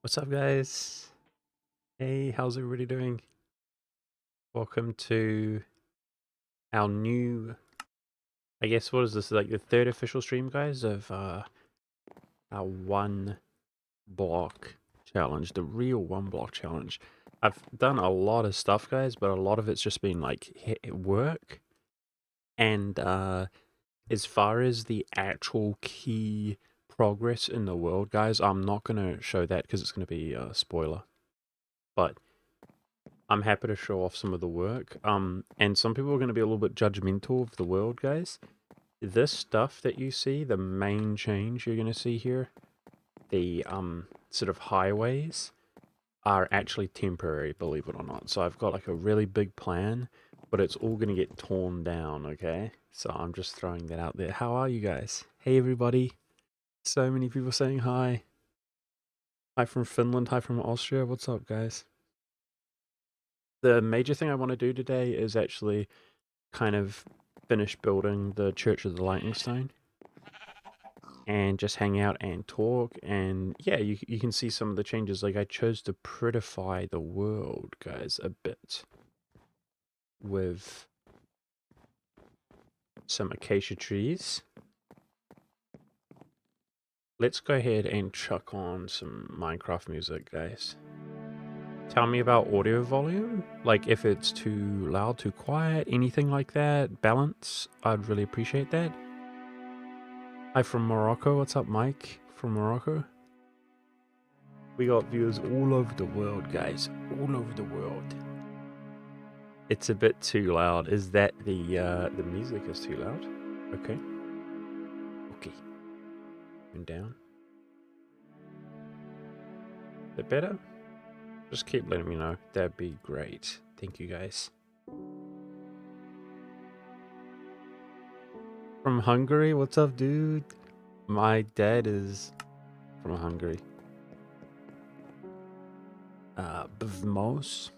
What's up, guys? Hey, how's everybody doing? Welcome to our new, I guess, what is this? Like the third official stream, guys, of our one block challenge, the real one block challenge. I've done a lot of stuff, guys, but a lot of it's just been like work. And as far as the actual key progress in the world, guys, I'm not going to show that because it's going to be a spoiler. But I'm happy to show off some of the work. And some people are going to be a little bit judgmental of the world, guys. This stuff that you see, the main change you're going to see here, the sort of highways, are actually temporary, believe it or not. So I've got like a really big plan, but it's all going to get torn down, okay? So I'm just throwing that out there. How are you guys? Hey, everybody. So many people saying hi. Hi from Finland, hi from Austria. What's up, guys? The major thing I want to do today is actually kind of finish building the Church of the Lightning Stone and just hang out and talk. And yeah, you can see some of the changes. Like I chose to prettify the world, guys, a bit with some acacia trees. Let's go ahead and chuck on some Minecraft music, guys. Tell me about audio volume, like if it's too loud, too quiet, anything like that. Balance, I'd really appreciate that. Hi from Morocco. What's up, Mike from Morocco? We got viewers all over the world, guys. All over the world. It's a bit too loud. Is that the music is too loud? Okay. Okay. And down. Bit better? Just keep letting me know. That'd be great. Thank you, guys. From Hungary? What's up, dude? My dad is from Hungary. Bvmos.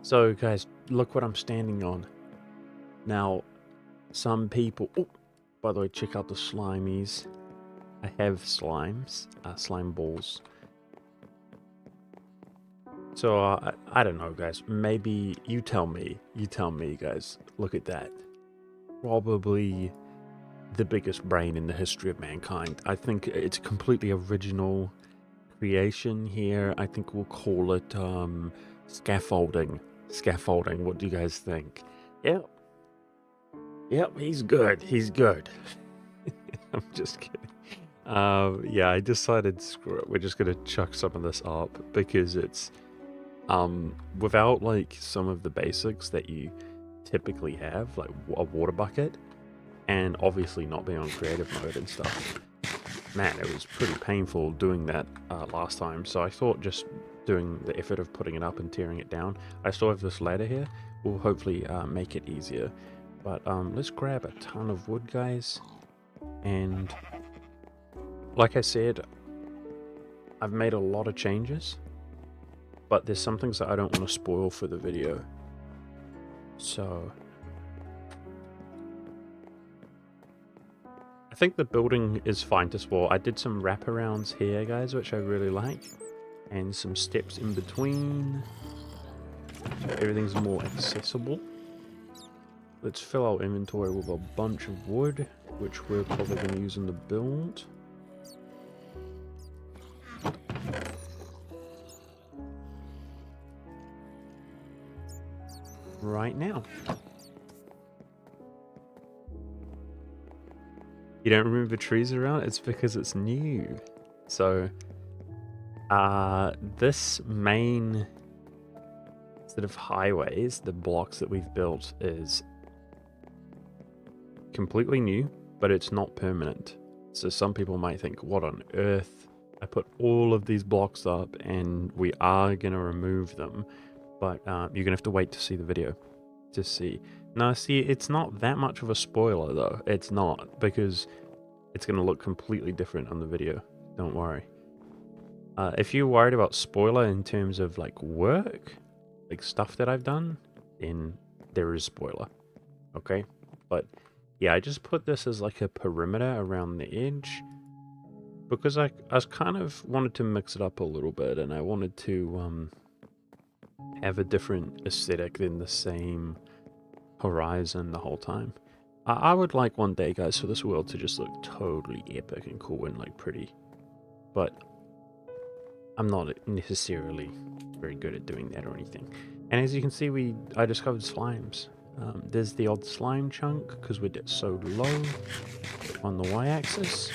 So, guys, look what I'm standing on. Now, some people... Oh, by the way, check out the slimies. I have slimes, slime balls. So, I don't know, guys. Maybe you tell me. You tell me, guys. Look at that. Probably the biggest brain in the history of mankind. I think it's a completely original creation here. I think we'll call it scaffolding. Scaffolding. What do you guys think? Yep. Yep, he's good. He's good. I'm just kidding. Yeah, I decided, screw it. We're just gonna chuck some of this up because it's without like some of the basics that you typically have, like a water bucket, and obviously not being on creative mode and stuff. Man, it was pretty painful doing that last time. So I thought just doing the effort of putting it up and tearing it down. I still have this ladder here. Will hopefully make it easier. But let's grab a ton of wood, guys. And like I said, I've made a lot of changes. But there's some things that I don't want to spoil for the video. So I think the building is fine to spoil. I did some wraparounds here, guys, which I really like. And some steps in between. So everything's more accessible. Let's fill our inventory with a bunch of wood, which we're probably going to use in the build. Right now. You don't remember trees around? It's because it's new. So, this main sort of highways, the blocks that we've built, is completely new, but it's not permanent. So some people might think, what on earth? I put all of these blocks up and we are going to remove them. But you're going to have to wait to see the video to see. Now, see, it's not that much of a spoiler, though. It's not, because it's going to look completely different on the video. Don't worry. If you're worried about spoiler in terms of, like, work, like, stuff that I've done, then there is spoiler. Okay? But, yeah, I just put this as, like, a perimeter around the edge. because I kind of wanted to mix it up a little bit, and I wanted to have a different aesthetic than the same horizon the whole time. I would like one day, guys, for this world to just look totally epic and cool and like pretty, but I'm not necessarily very good at doing that or anything. And as you can see, I discovered slimes. There's the odd slime chunk because we're so low on the y-axis.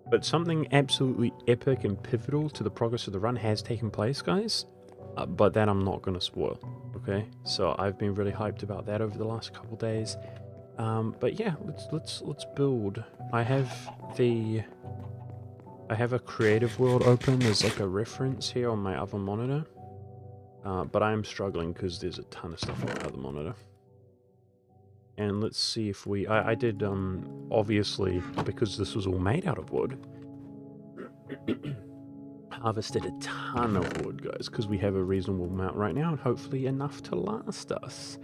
But something absolutely epic and pivotal to the progress of the run has taken place, guys. But that I'm not going to spoil, okay? So I've been really hyped about that over the last couple days. But yeah, let's build. I have a creative world open as like a reference here on my other monitor. But I am struggling because there's a ton of stuff on my other monitor. And let's see if I did, obviously, because this was all made out of wood, harvested a ton of wood, guys, because we have a reasonable amount right now, and hopefully enough to last us.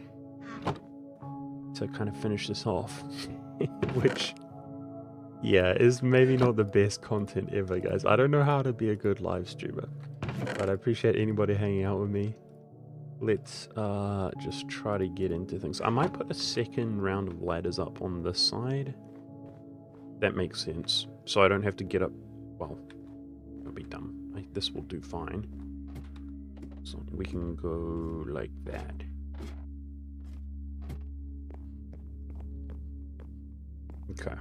To kind of finish this off. Which, yeah, is maybe not the best content ever, guys. I don't know how to be a good live streamer, but I appreciate anybody hanging out with me. Let's just try to get into things. I might put a second round of ladders up on this side. That makes sense. So I don't have to get up. Well, it'll be dumb. This will do fine. So we can go like that. Okay.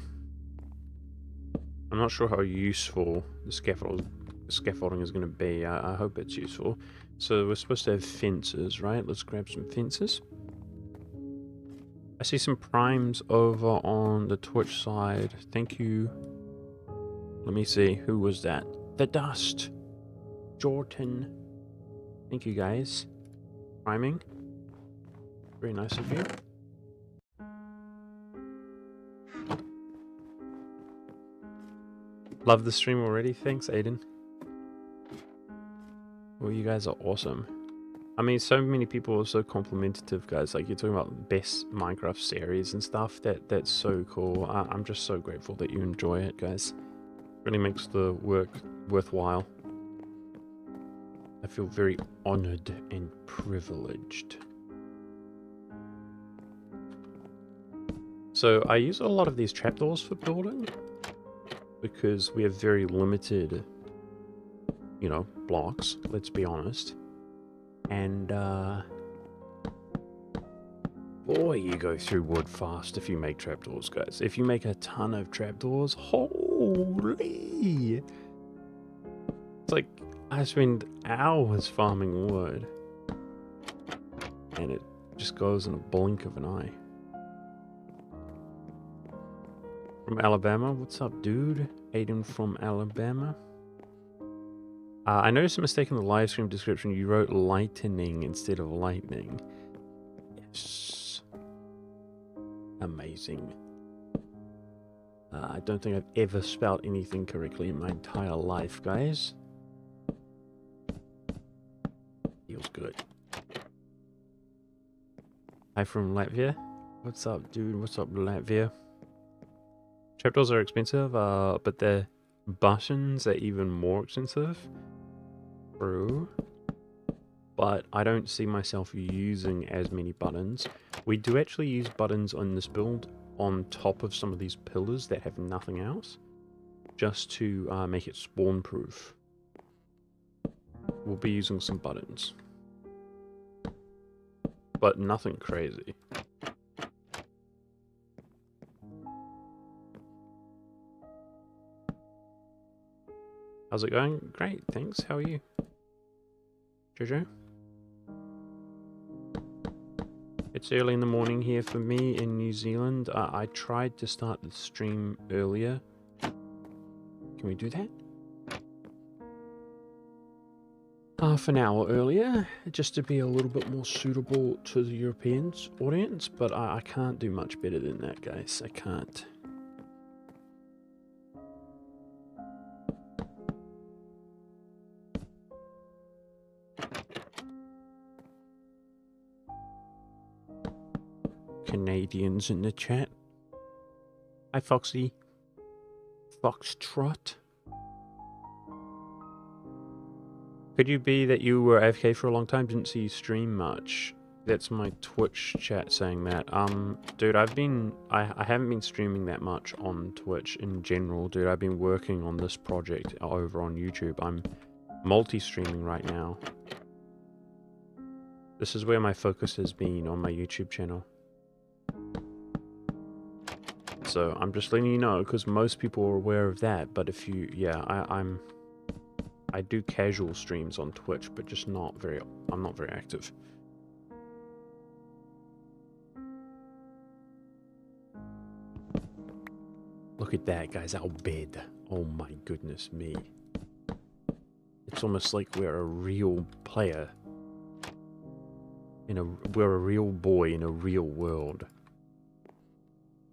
I'm not sure how useful the scaffolding is going to be. I hope it's useful. So we're supposed to have fences, right? Let's grab some fences. I see some primes over on the Twitch side. Thank you. Let me see. Who was that? The Dust. Jordan. Thank you, guys. Priming. Very nice of you. Love the stream already. Thanks, Aiden. Well, you guys are awesome. I mean, so many people are so complimentary, guys. Like, you're talking about best Minecraft series and stuff. That's so cool. I'm just so grateful that you enjoy it, guys. Really makes the work worthwhile. I feel very honored and privileged. So I use a lot of these trapdoors for building because we have very limited, you know, blocks, let's be honest. And boy, you go through wood fast if you make trapdoors, guys. If you make a ton of trapdoors, holy! It's like I spend hours farming wood and it just goes in a blink of an eye. From Alabama, what's up, dude? Aiden from Alabama. I noticed a mistake in the live stream description. You wrote lightening instead of lightning. Yes. Amazing. I don't think I've ever spelled anything correctly in my entire life, guys. Feels good. Hi from Latvia. What's up, dude? What's up, Latvia? Trapdoors are expensive, but the buttons are even more expensive. True. But I don't see myself using as many buttons. We do actually use buttons on this build on top of some of these pillars that have nothing else, just to make it spawn proof. We'll be using some buttons, but nothing crazy. How's it going? Great, thanks. How are you? Jojo? It's early in the morning here for me in New Zealand. I tried to start the stream earlier. Can we do that? Half an hour earlier, just to be a little bit more suitable to the European audience, but I can't do much better than that, guys. I can't. Canadians in the chat. Hi, Foxy. Foxtrot. Could you be that you were AFK for a long time? Didn't see you stream much. That's my Twitch chat saying that. Dude, I haven't been streaming that much on Twitch in general, dude. I've been working on this project over on YouTube. I'm multi-streaming right now. This is where my focus has been on my YouTube channel. So I'm just letting you know, because most people are aware of that. But if you, yeah, I do casual streams on Twitch, but just not very, I'm not very active. Look at that, guys, our bed. Oh my goodness me. It's almost like we're a real player. We're a real boy in a real world.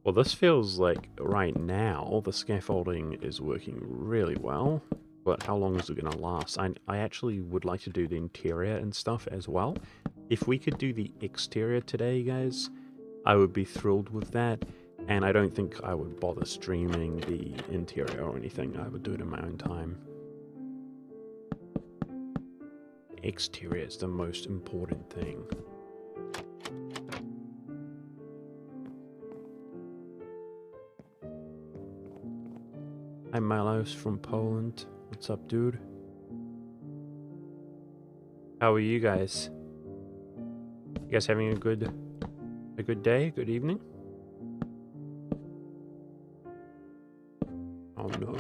Well, this feels like right now the scaffolding is working really well. But how long is it going to last? I actually would like to do the interior and stuff as well. If we could do the exterior today, guys, I would be thrilled with that. And I don't think I would bother streaming the interior or anything. I would do it in my own time. The exterior is the most important thing. Hi, Milos from Poland. What's up, dude? How are you guys? You guys having a good day, good evening? Oh no.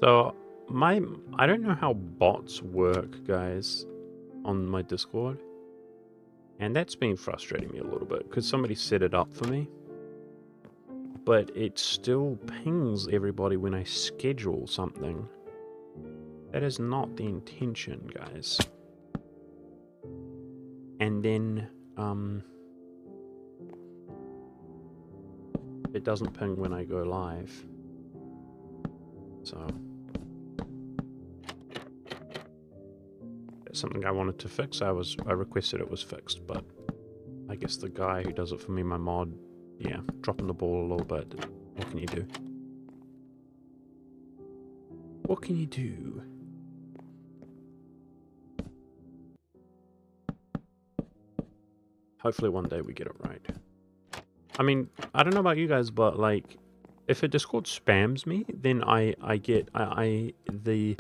So I don't know how bots work, guys, on my Discord. And that's been frustrating me a little bit because somebody set it up for me. But it still pings everybody when I schedule something. That is not the intention, guys. And then it doesn't ping when I go live. So that's something I wanted to fix. I requested it was fixed, but I guess the guy who does it for me, my mod, yeah, dropping the ball a little bit. What can you do? What can you do? Hopefully one day we get it right. I mean, I don't know about you guys, but like, if a Discord spams me, then I get the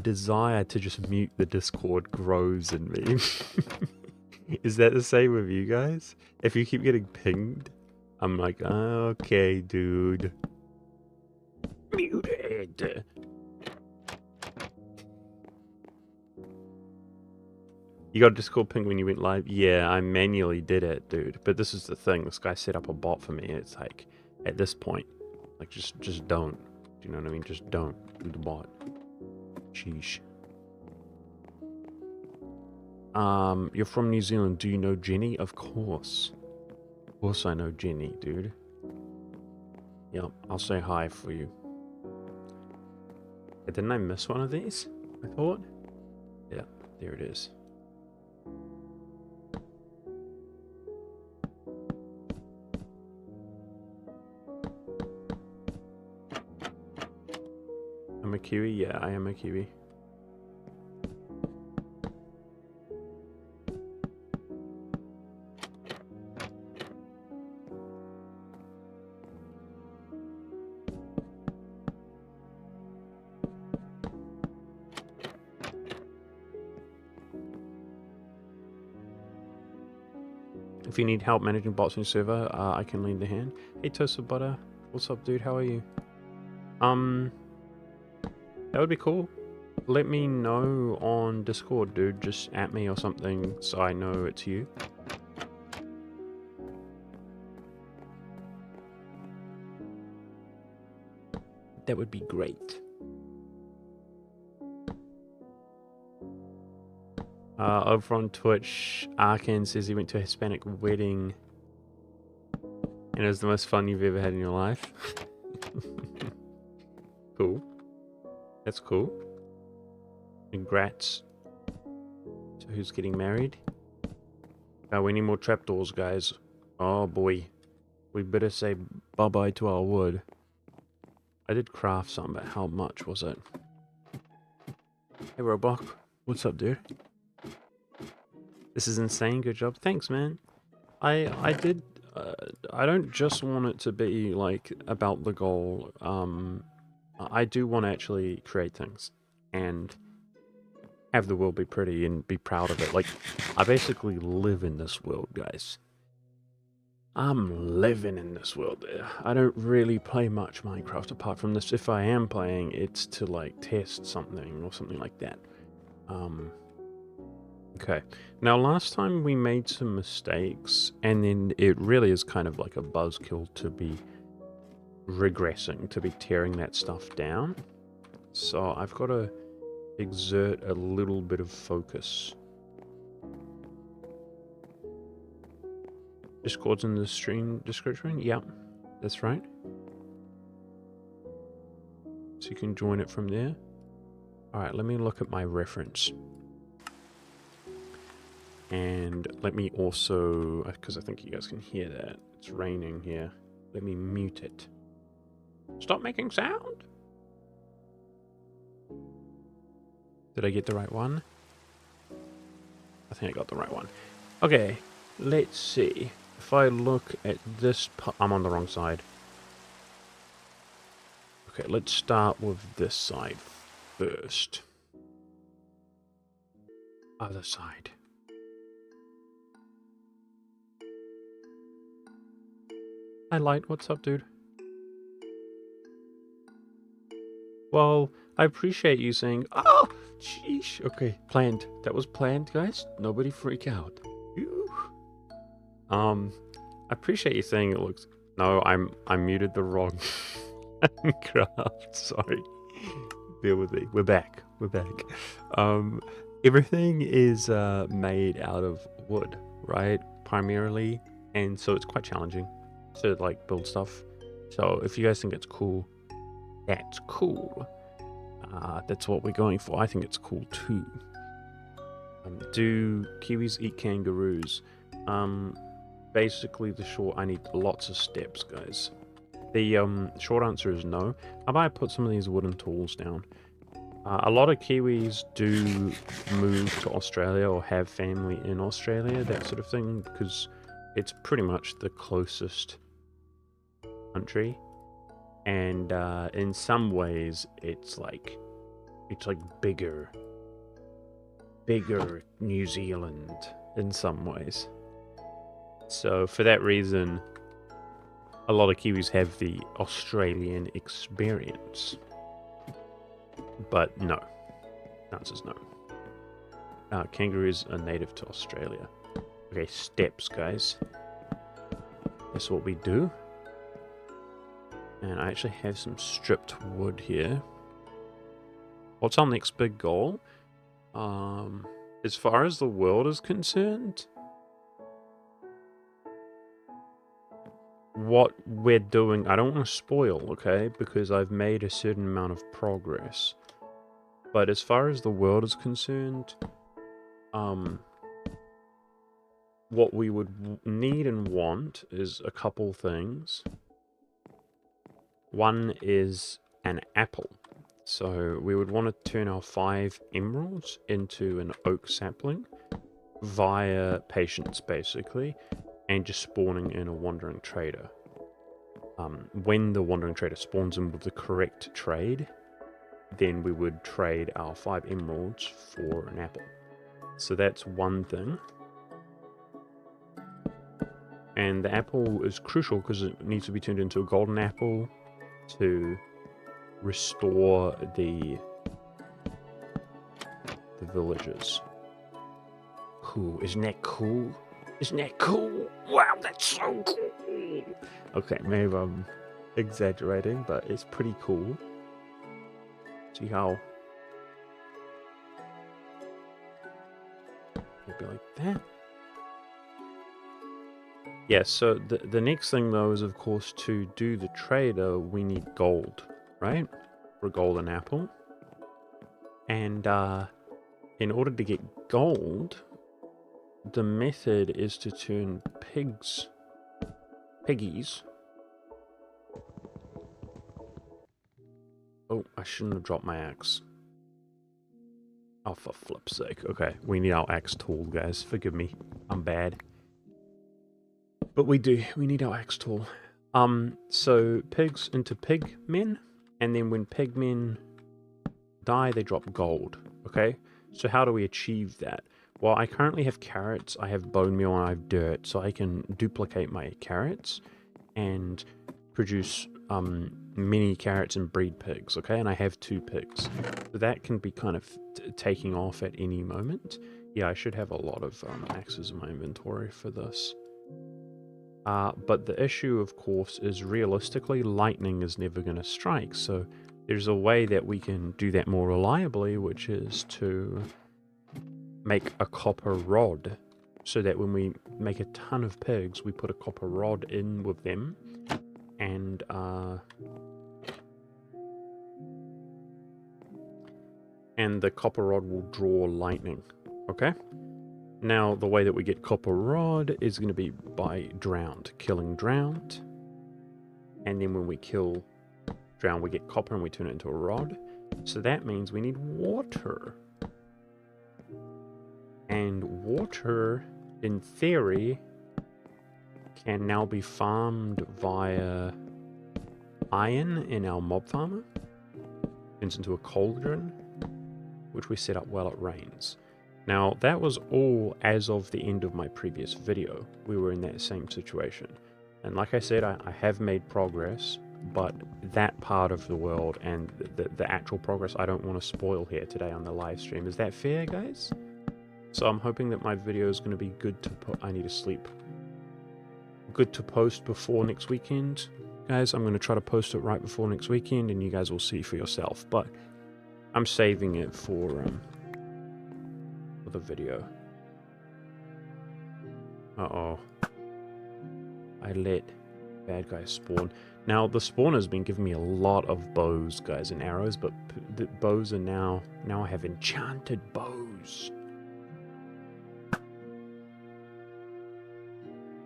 desire to just mute the Discord grows in me. Is that the same with you guys? If you keep getting pinged, I'm like, okay, dude. Muted. You got a Discord ping when you went live? Yeah, I manually did it, dude. But this is the thing. This guy set up a bot for me. It's like, at this point, like, just don't. Do you know what I mean? Just don't do the bot. Sheesh. You're from New Zealand. Do you know Jenny? Of course. Of course I know Jenny, dude. Yep, I'll say hi for you. Didn't I miss one of these? I thought? Yeah, there it is. I'm a Kiwi? Yeah, I am a Kiwi. If you need help managing bots on your server, I can lend a hand. Hey, Toasted Butter. What's up, dude? How are you? That would be cool. Let me know on Discord, dude. Just at me or something so I know it's you. That would be great. Over on Twitch, Arkan says he went to a Hispanic wedding and it was the most fun you've ever had in your life. Cool. That's cool. Congrats to who's getting married. Now we need more trapdoors, guys. Oh boy. We better say bye-bye to our wood. I did craft some, but how much was it? Hey, Roblox. What's up, dude? This is insane. Good job. Thanks, man. I did... I don't just want it to be, like, about the goal. I do want to actually create things. And have the world be pretty and be proud of it. Like, I basically live in this world, guys. I'm living in this world. I don't really play much Minecraft apart from this. If I am playing, it's to, like, test something or something like that. Okay. Now, last time we made some mistakes, and then it really is kind of like a buzzkill to be regressing, to be tearing that stuff down. So I've got to exert a little bit of focus. Discord's in the stream description? Yeah, that's right. So you can join it from there. Alright, let me look at my reference. And let me also, because I think you guys can hear that, it's raining here. Let me mute it. Stop making sound! Did I get the right one? I think I got the right one. Okay, let's see. If I look at this part, I'm on the wrong side. Okay, let's start with this side first. Other side. Hi, Light. What's up, dude? Well, I appreciate you saying, oh, sheesh. Okay, planned. That was planned, guys. Nobody freak out. I appreciate you saying it looks... No, I muted the wrong Minecraft. Sorry. Bear with me. We're back. We're back. Everything is made out of wood, right? Primarily. And so it's quite challenging to, like, build stuff. So if you guys think it's cool, that's cool. That's what we're going for. I think it's cool too. Do kiwis eat kangaroos? Basically, I need lots of steps, guys. The short answer is no. I might put some of these wooden tools down. A lot of kiwis do move to Australia or have family in Australia, that sort of thing, because it's pretty much the closest country. And in some ways, it's like bigger New Zealand in some ways. So for that reason, a lot of Kiwis have the Australian experience. But no. The answer's no. Kangaroos are native to Australia. Okay, steps, guys. That's what we do. And I actually have some stripped wood here. What's our next big goal? As far as the world is concerned, what we're doing, I don't want to spoil, okay? Because I've made a certain amount of progress. But as far as the world is concerned, what we would need and want is a couple things. One is an apple. So we would want to turn our 5 emeralds into an oak sapling via patience, basically, and just spawning in a wandering trader. When the wandering trader spawns in with the correct trade, then we would trade our 5 emeralds for an apple. So that's one thing. And the apple is crucial because it needs to be turned into a golden apple to restore the villagers. Cool. Isn't that cool? Isn't that cool? Wow, that's so cool. Okay, maybe I'm exaggerating, but it's pretty cool. See how it'll be like that. Yeah, so the next thing though is, of course, to do the trader, we need gold, right? For a golden apple. And in order to get gold, the method is to turn piggies Oh, I shouldn't have dropped my axe. Oh, for flip's sake. Okay, we need our axe tool, guys. Forgive me. I'm bad. But we do. We need our axe tool. So pigs into pig men, and then when pig men die, they drop gold. Okay? So how do we achieve that? Well, I currently have carrots, I have bone meal, and I have dirt, so I can duplicate my carrots and produce mini carrots and breed pigs, okay? And I have 2 pigs. So that can be kind of taking off at any moment. Yeah, I should have a lot of axes in my inventory for this. But the issue, of course, is realistically, lightning is never going to strike, so there's a way that we can do that more reliably, which is to make a copper rod, so that when we make a ton of pigs, we put a copper rod in with them, and the copper rod will draw lightning, okay? Now, the way that we get copper rod is going to be by drowned, killing drowned, and then when we kill drowned, we get copper and we turn it into a rod. So that means we need water. And water, in theory, can now be farmed via iron in our mob farmer. Turns into a cauldron, which we set up while it rains. Now, that was all as of the end of my previous video. We were in that same situation. And like I said, I have made progress, but that part of the world and the actual progress I don't want to spoil here today on the live stream. Is that fair, guys? So I'm hoping that my video is going to be good to put. I need to sleep. Good to post before next weekend. Guys, I'm going to try to post it right before next weekend, and you guys will see for yourself. But I'm saving it for the video. Uh-oh. I let bad guys spawn. Now, the spawn has been giving me a lot of bows, guys, and arrows, but the bows are now I have enchanted bows.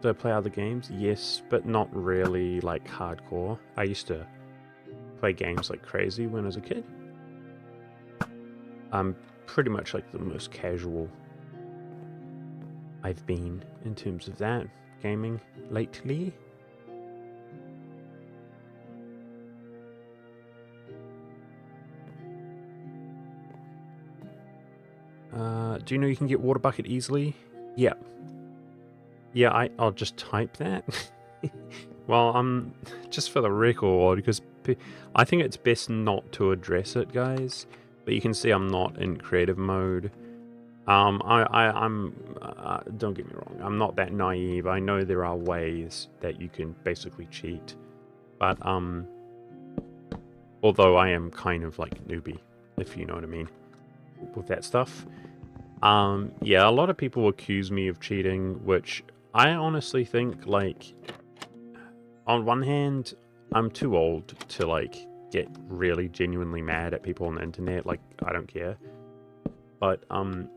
Do I play other games? Yes, but not really, like, hardcore. I used to play games like crazy when I was a kid. I'm pretty much like the most casual I've been in terms of that gaming lately. Do you know you can get water bucket easily? Yeah. Yeah, I'll just type that. Well, just for the record, because I think it's best not to address it, guys. But you can see I'm not in creative mode. I'm don't get me wrong, I'm not that naive. I know there are ways that you can basically cheat. But, although I am kind of like newbie, if you know what I mean, with that stuff. Yeah, a lot of people accuse me of cheating, which I honestly think, like, on one hand, I'm too old to, like, get really genuinely mad at people on the internet. Like, I don't care. But,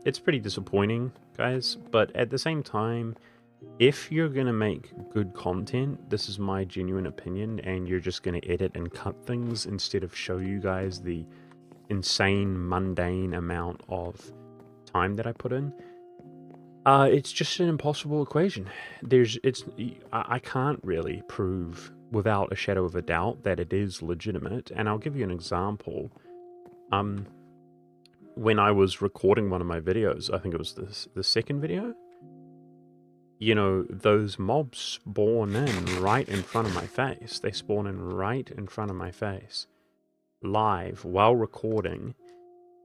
it's pretty disappointing, guys. But at the same time, if you're gonna make good content, this is my genuine opinion, and you're just gonna edit and cut things instead of show you guys the insane, mundane amount of time that I put in, it's just an impossible equation. I can't really prove without a shadow of a doubt that it is legitimate, and I'll give you an example. When I was recording one of my videos, I think it was the second video, you know, those mobs spawn in right in front of my face. They spawn in right in front of my face, live, while recording.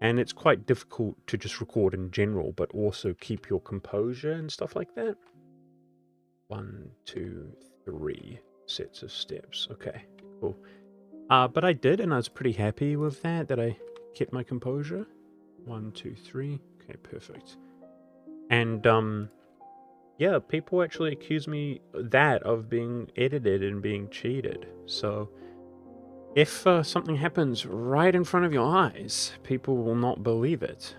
And it's quite difficult to just record in general, but also keep your composure and stuff like that. 1, 2, 3 sets of steps. Okay, cool. But I did, and I was pretty happy with that I kept my composure. 1, 2, 3. Okay, perfect. And, yeah, people actually accuse me of being edited and being cheated. So if something happens right in front of your eyes, people will not believe it.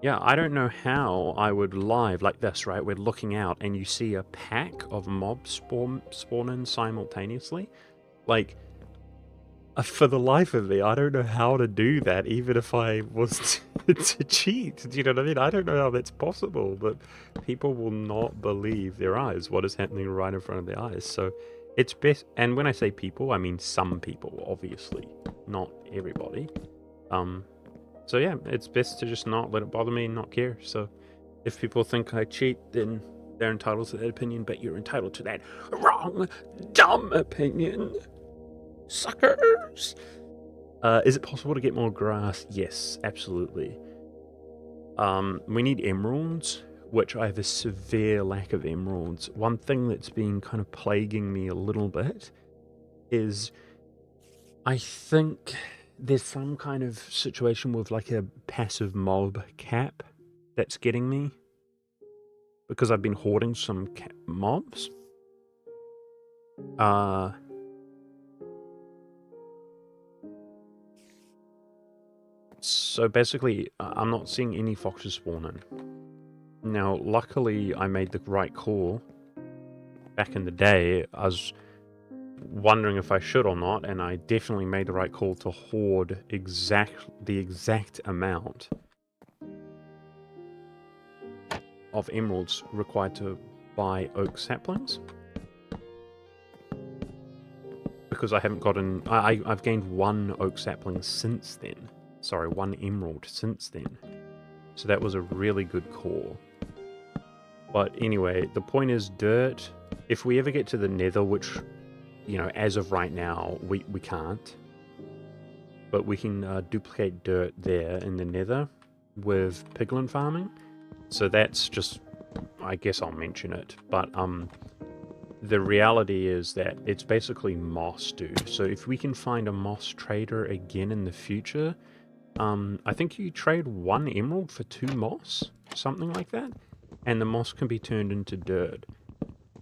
Yeah, I don't know how I would live like this, right? We're looking out and you see a pack of mobs spawn in simultaneously. Like, For the life of me, I don't know how to do that, even if I was to cheat. Do you know what I mean? I don't know how that's possible, but people will not believe their eyes, what is happening right in front of their eyes. So it's best, and when I say people, I mean some people, obviously, not everybody. So yeah, it's best to just not let it bother me and not care. So if people think I cheat, then they're entitled to that opinion, but you're entitled to that wrong, dumb opinion. Suckers! Is it possible to get more grass? Yes, absolutely. We need emeralds, which I have a severe lack of emeralds. One thing that's been kind of plaguing me a little bit is I think there's some kind of situation with like a passive mob cap that's getting me, because I've been hoarding some mobs. So basically, I'm not seeing any foxes spawn in. Now, luckily, I made the right call. Back in the day, I was wondering if I should or not, and I definitely made the right call to hoard the exact amount of emeralds required to buy oak saplings. Because I haven't gotten... I've gained 1 oak sapling since then. Sorry, 1 emerald since then. So that was a really good call. But anyway, the point is dirt. If we ever get to the nether, which, you know, as of right now, we can't. But we can duplicate dirt there in the nether with piglin farming. So that's just... I guess I'll mention it. But the reality is that it's basically moss, dude. So if we can find a moss trader again in the future... I think you trade 1 emerald for 2 moss, something like that, and the moss can be turned into dirt.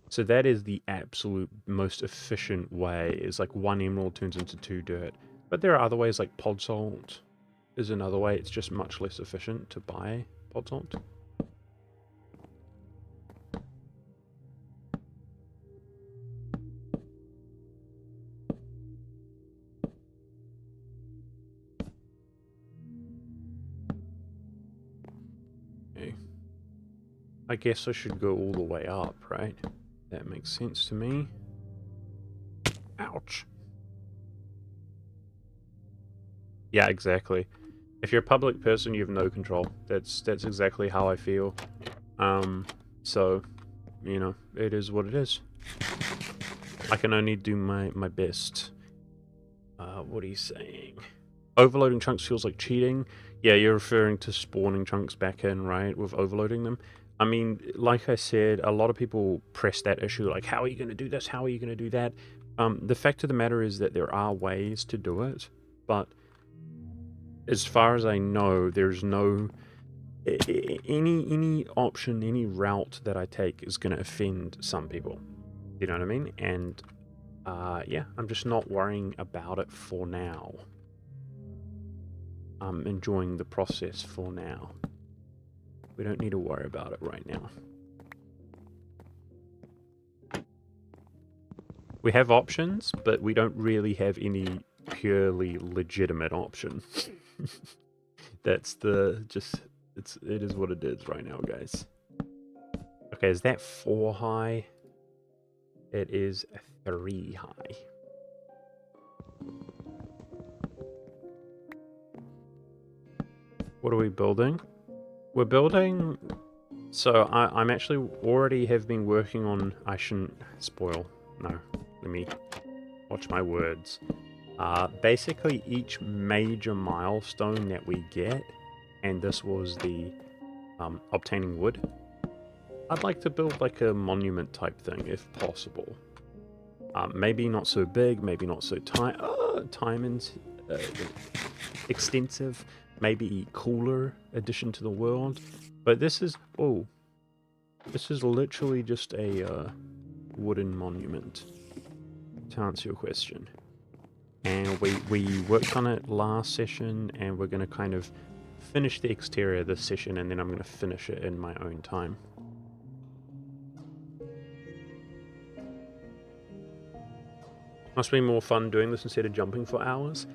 So that is the absolute most efficient way, is like 1 emerald turns into 2 dirt. But there are other ways, like pod salt is another way. It's just much less efficient to buy pod salt. I guess I should go all the way up, right? That makes sense to me. Ouch. Yeah, exactly. If you're a public person, you have no control. That's exactly how I feel. So, you know, it is what it is. I can only do my best. What are you saying? Overloading chunks feels like cheating. Yeah, you're referring to spawning chunks back in, right? With overloading them. I mean, like I said, a lot of people press that issue, like, how are you going to do this? How are you going to do that? The fact of the matter is that there are ways to do it, but as far as I know, there's no... Any option, any route that I take is going to offend some people. You know what I mean? And, yeah, I'm just not worrying about it for now. I'm enjoying the process for now. We don't need to worry about it right now. We have options, but we don't really have any purely legitimate option. That's the it is what it is right now, guys. Okay, is that 4 high? It is 3 high. What are we building? We're building... So I'm actually already have been working on... I shouldn't spoil. No, let me watch my words. Basically, each major milestone that we get, and this was the obtaining wood, I'd like to build like a monument type thing, if possible. Maybe not so big, maybe not so extensive, maybe cooler addition to the world. But this is... Oh. This is literally just a wooden monument, to answer your question. And we worked on it last session, and we're going to kind of finish the exterior this session, and then I'm going to finish it in my own time. Must be more fun doing this instead of jumping for hours.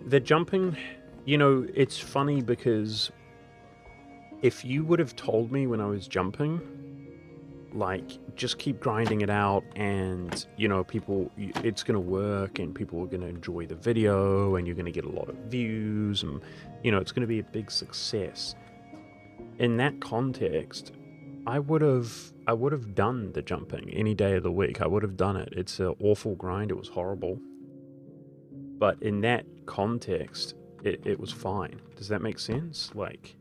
The jumping, you know, it's funny because if you would have told me when I was jumping, like, just keep grinding it out and, you know, it's going to work and people are going to enjoy the video and you're going to get a lot of views and, you know, it's going to be a big success. In that context, I would have done the jumping any day of the week. I would have done it. It's an awful grind. It was horrible. But in that context, it was fine. Does that make sense? Like,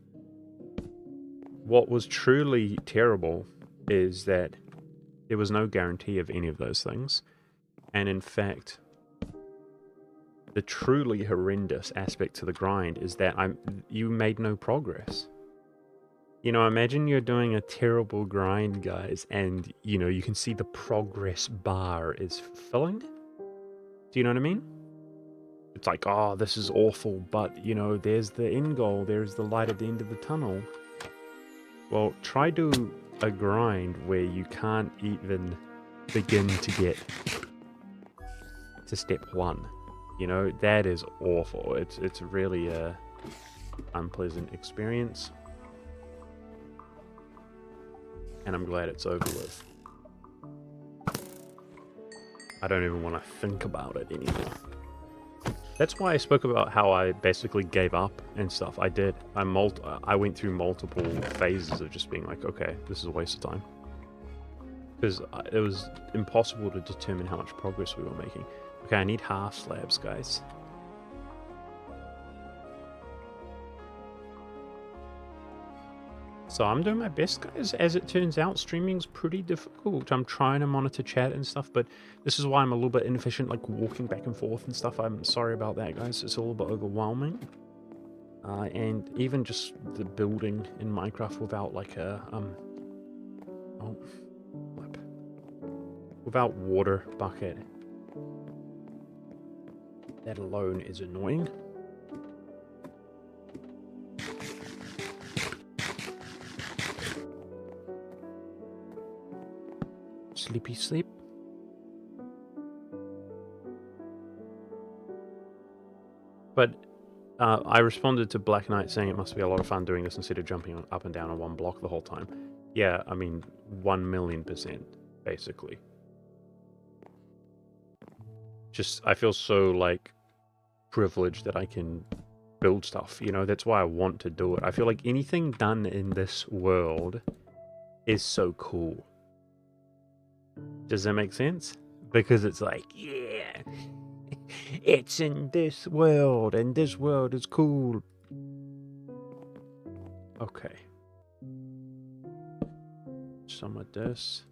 what was truly terrible is that there was no guarantee of any of those things. And in fact, the truly horrendous aspect to the grind is that you made no progress. You know, imagine you're doing a terrible grind, guys, and, you know, you can see the progress bar is filling. Do you know what I mean? It's like, oh, this is awful, but, you know, there's the end goal, there's the light at the end of the tunnel. Well, try do a grind where you can't even begin to get to step 1. You know, that is awful. It's really a unpleasant experience. And I'm glad it's over with. I don't even want to think about it anymore. That's why I spoke about how I basically gave up and stuff. I did. I went through multiple phases of just being like, okay, this is a waste of time. Because it was impossible to determine how much progress we were making. Okay, I need half slabs, guys. So I'm doing my best, guys. As it turns out, streaming's pretty difficult. I'm trying to monitor chat and stuff, but this is why I'm a little bit inefficient, like walking back and forth and stuff. I'm sorry about that, guys. It's a little bit overwhelming. And even just the building in Minecraft without like a, without water bucket. That alone is annoying. Sleepy sleep. But I responded to Black Knight saying it must be a lot of fun doing this instead of jumping up and down on one block the whole time. Yeah, I mean, 1,000,000%, basically. Just, I feel so, like, privileged that I can build stuff, you know? That's why I want to do it. I feel like anything done in this world is so cool. Does that make sense? Because it's like, yeah, it's in this world, and this world is cool. Okay. Some of this.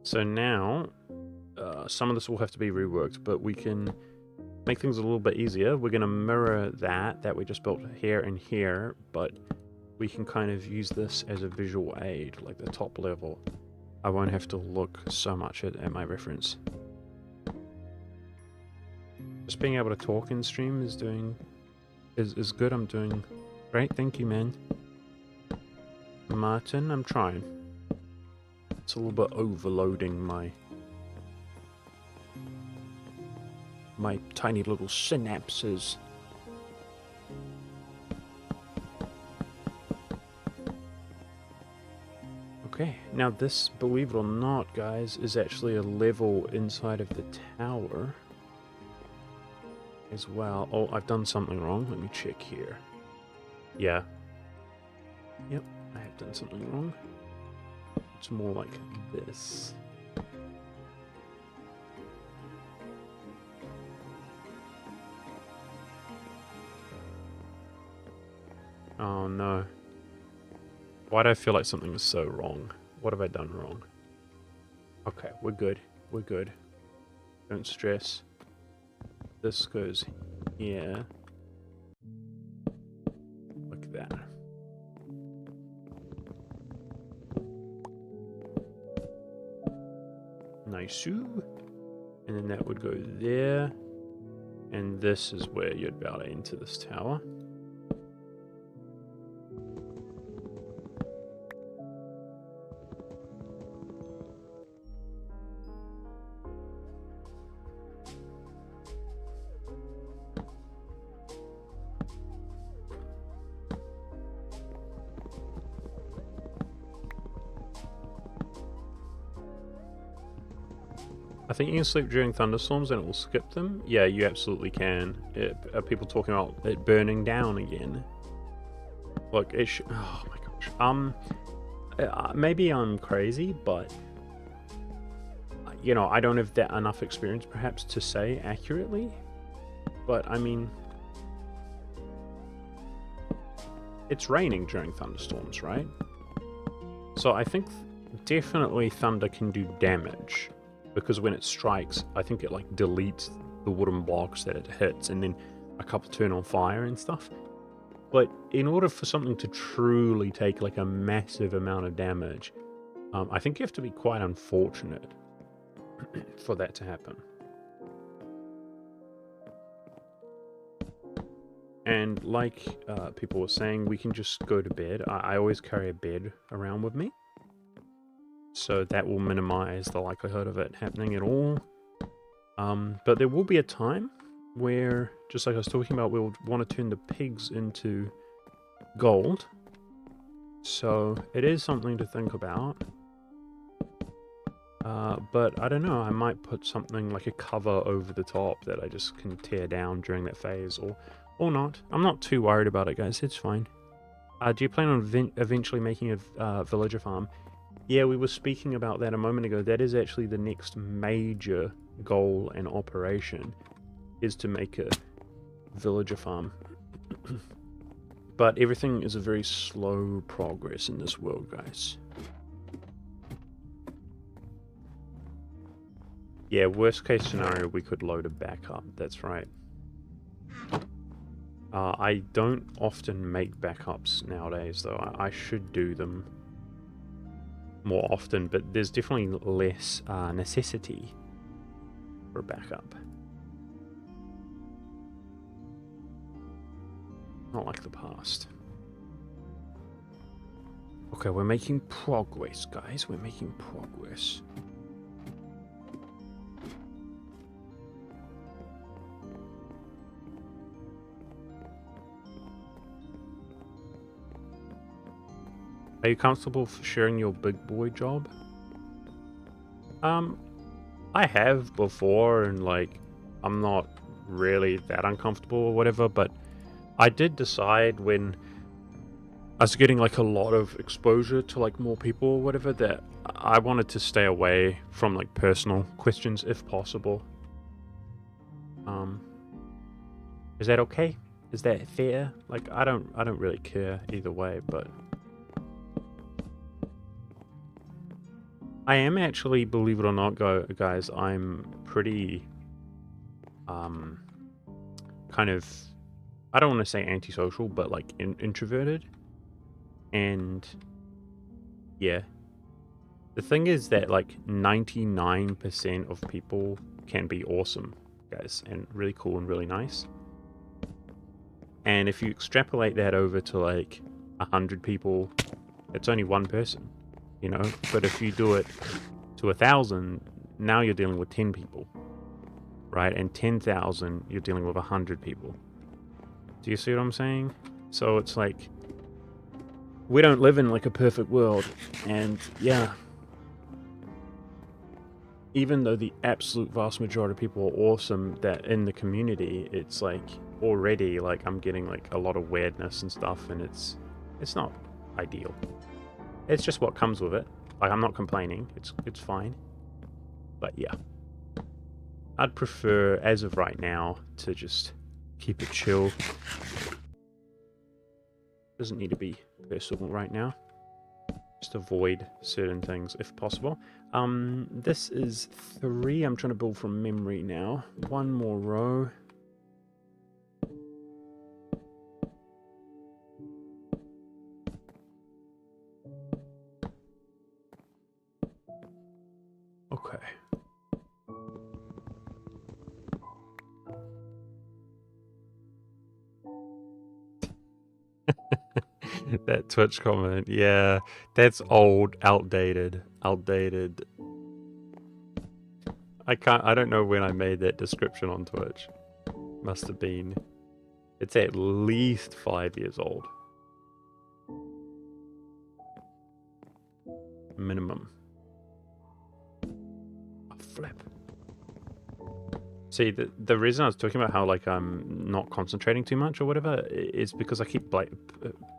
So now, some of this will have to be reworked, but we can make things a little bit easier. We're going to mirror that we just built here and here, but we can kind of use this as a visual aid, like the top level. I won't have to look so much at my reference. Just being able to talk in stream is good. I'm doing great. Thank you, man. Martin, I'm trying. It's a little bit overloading my tiny little synapses. Okay, now this, believe it or not, guys, is actually a level inside of the tower as well. Oh, I've done something wrong. Let me check here. Yeah. Yep, I have done something wrong. It's more like this. Oh no. Why do I feel like something is so wrong? What have I done wrong? Okay, we're good. We're good. Don't stress. This goes here. Like that. Nice. And then that would go there. And this is where you'd be able to enter this tower. I think you can sleep during thunderstorms and it will skip them. Yeah, you absolutely can. Are people talking about it burning down again? Look, oh my gosh. Maybe I'm crazy, but you know, I don't have that enough experience perhaps to say accurately. But I mean, it's raining during thunderstorms, right? So I think definitely thunder can do damage. Because when it strikes, I think it like deletes the wooden blocks that it hits, and then a couple turn on fire and stuff. But in order for something to truly take like a massive amount of damage, I think you have to be quite unfortunate for that to happen. And like people were saying, we can just go to bed. I always carry a bed around with me. So that will minimize the likelihood of it happening at all. But there will be a time where, just like I was talking about, we'll want to turn the pigs into gold. So it is something to think about. But I don't know, I might put something like a cover over the top that I just can tear down during that phase, or not. I'm not too worried about it, guys. It's fine. Do you plan on eventually making a villager farm? Yeah, we were speaking about that a moment ago. That is actually the next major goal and operation, is to make a villager farm. But everything is a very slow progress in this world, guys. Yeah, worst case scenario, we could load a backup. That's right. I don't often make backups nowadays, though. I should do them more often, but there's definitely less necessity for a backup. Not like the past. Okay, we're making progress, guys. We're making progress. Are you comfortable for sharing your big boy job? I have before, and like, I'm not really that uncomfortable or whatever, but I did decide when I was getting like a lot of exposure to like more people or whatever that I wanted to stay away from like personal questions if possible. Is that okay? Is that fair? Like, I don't really care either way, but I am actually, believe it or not, guys, I'm pretty, kind of, I don't want to say antisocial, but like introverted. And yeah, the thing is that like 99% of people can be awesome, guys, and really cool and really nice. And if you extrapolate that over to like 100 people, it's only one person. You know, but if you do it to 1,000, now you're dealing with 10 people, right? And 10,000, you're dealing with 100 people. Do you see what I'm saying? So it's like, we don't live in like a perfect world, and yeah, even though the absolute vast majority of people are awesome that in the community, it's like already like I'm getting like a lot of weirdness and stuff, and it's not ideal. It's just what comes with it. Like, I'm not complaining. It's fine. But yeah. I'd prefer, as of right now, to just keep it chill. Doesn't need to be personal right now. Just avoid certain things if possible. This is 3. I'm trying to build from memory now. 1 more row. Okay. That Twitch comment, yeah, that's old, outdated. I don't know when I made that description on Twitch. Must have been, it's at least 5 years old. Minimum. Oh, flip. See, the reason I was talking about how like I'm not concentrating too much or whatever is because I keep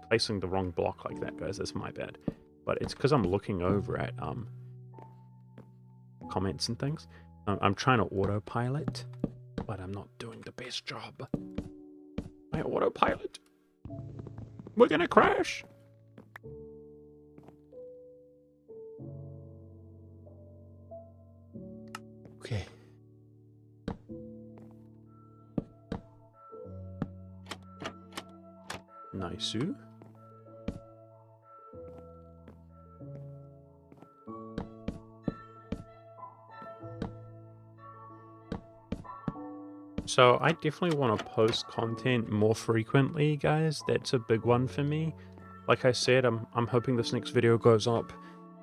placing the wrong block like that, guys. That's my bad. But it's because I'm looking over at comments and things. I'm trying to autopilot, but I'm not doing the best job. My autopilot. We're gonna crash. Okay. Nice. So I definitely want to post content more frequently, guys. That's a big one for me. Like I said, I'm hoping this next video goes up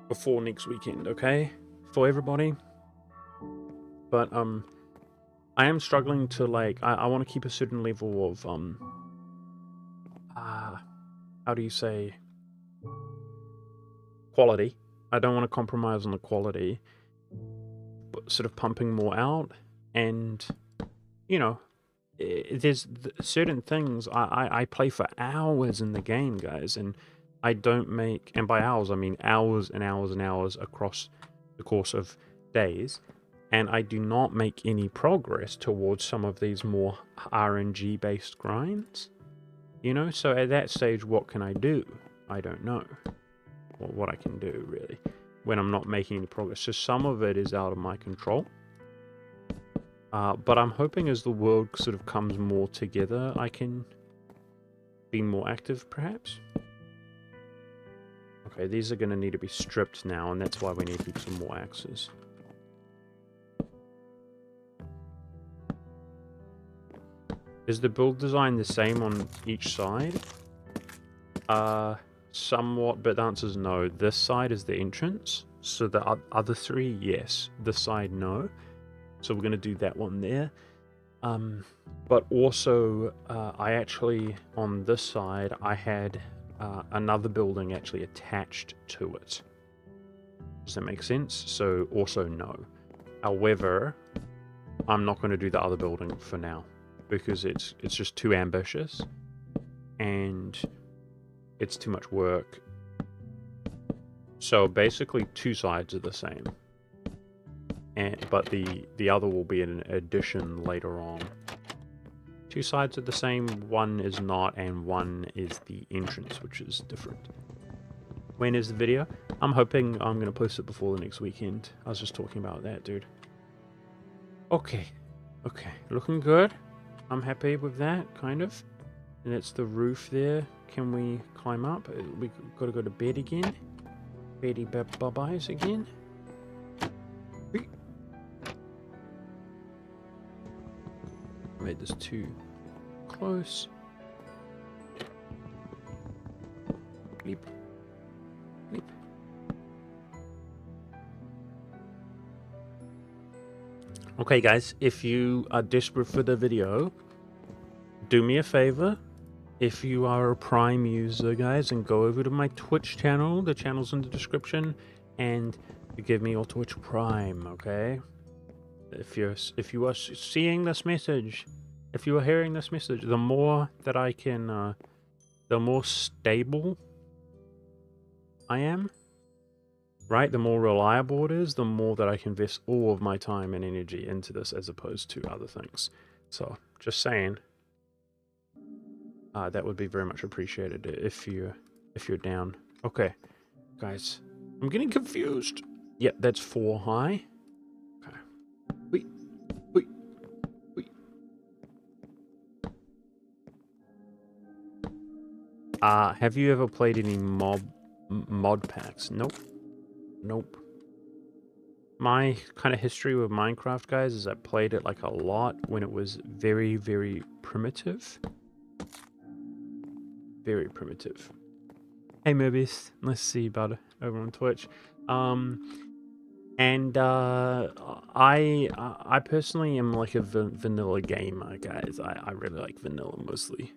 before next weekend, okay? For everybody. But I am struggling to like I want to keep a certain level of how do you say, quality. I don't want to compromise on the quality, but sort of pumping more out. And you know, there's certain things I play for hours in the game, guys, and I don't make, and by hours I mean hours and hours and hours across the course of days, and I do not make any progress towards some of these more RNG based grinds, you know. So at that stage, what can I do? I don't know what I can do really when I'm not making any progress. So some of it is out of my control. But I'm hoping as the world sort of comes more together, I can be more active, perhaps. Okay, these are going to need to be stripped now, and that's why we need to keep some more axes. Is the build design the same on each side? Somewhat, but the answer is no. This side is the entrance, so the other three, yes. This side, no. So we're going to do that one there. But also, I actually, on this side, I had another building actually attached to it. Does that make sense? So also no. However, I'm not going to do the other building for now because it's just too ambitious and it's too much work. So basically, two sides are the same. But the other will be an addition later on. Two sides are the same, one is not, and one is the entrance, which is different. When is the video? I'm hoping I'm going to post it before the next weekend. I was just talking about that, dude. Okay. Okay. Looking good. I'm happy with that, kind of. And it's the roof there. Can we climb up? We got to go to bed again. Beddy bye-byes again. Made this too close. Bleep. Bleep. Okay, guys, if you are desperate for the video, do me a favor. If you are a Prime user, guys, and go over to my Twitch channel. The channel's in the description, and you give me your Twitch Prime, okay? If you are seeing this message, if you are hearing this message, the more that I can, the more stable I am, right? The more reliable it is, the more that I can invest all of my time and energy into this as opposed to other things. So, just saying, that would be very much appreciated if you're down. Okay, guys, I'm getting confused. Yep, that's 4 high. Okay. Wait. Have you ever played any mod packs? Nope. Nope. My kind of history with Minecraft, guys, is I played it like a lot when it was very, very primitive. Very primitive. Hey, Mobius. Nice to see you, bud, over on Twitch. And I personally am like a vanilla gamer, guys. I really like vanilla mostly.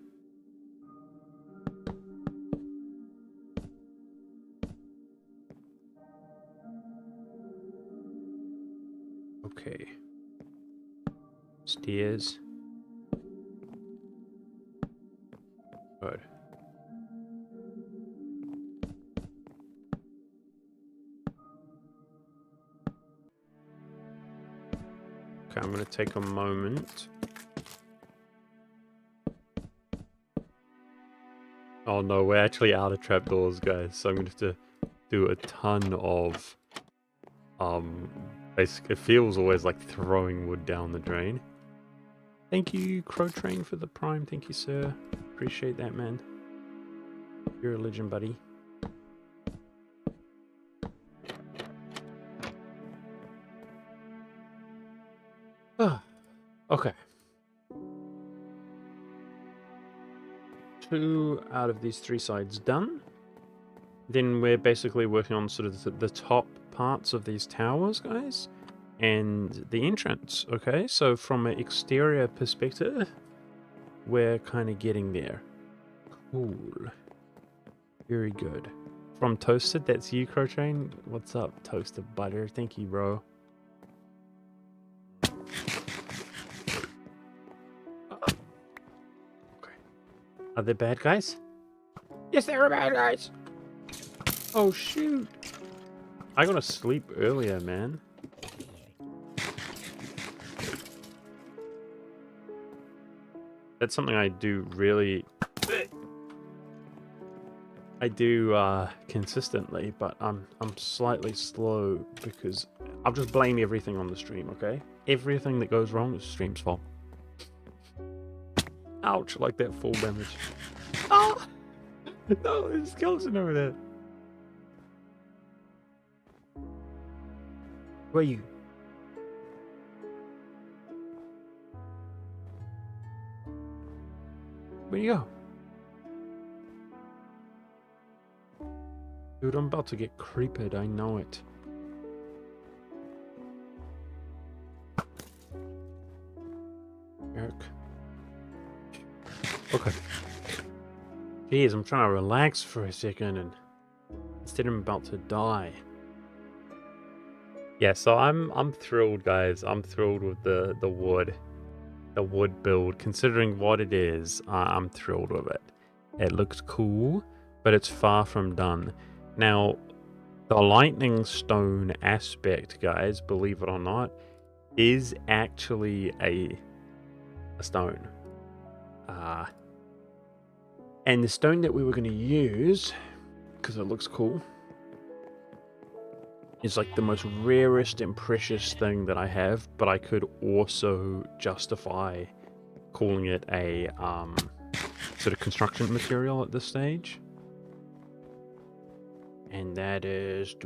Okay. ideas. Good. Okay, I'm going to take a moment. Oh no, we're actually out of trapdoors, guys. So I'm going to have to do a ton of... basically, it feels always like throwing wood down the drain. Thank you, Crow Train, for the prime. Thank you, sir. Appreciate that, man. You're a legend, buddy. Okay. 2 out of these 3 sides done. Then we're basically working on sort of the top parts of these towers, guys, and the entrance. Okay, so from an exterior perspective, we're kind of getting there. Cool. Very good. From Toasted, that's you, Crow Train. What's up, Toasted Butter? Thank you, bro. Are they bad guys? Yes, they were bad guys. Oh, shoot. I got to sleep earlier, man. That's something I do really... I do consistently, but I'm slightly slow because I'll just blame everything on the stream, okay? Everything that goes wrong is the stream's fault. Ouch, like that full damage. Oh! No, there's a skeleton over there. Where are you? Where you go? Dude, I'm about to get creeped, I know it. Eric. Okay. Jeez, I'm trying to relax for a second and instead I'm about to die. Yeah, so I'm thrilled, guys. I'm thrilled with the wood build. Considering what it is, I'm thrilled with it. It looks cool, but it's far from done. Now, the Lightning Stone aspect, guys, believe it or not, is actually a stone. And the stone that we were going to use, because it looks cool, is like the most rarest and precious thing that I have, but I could also justify calling it a sort of construction material at this stage. And that is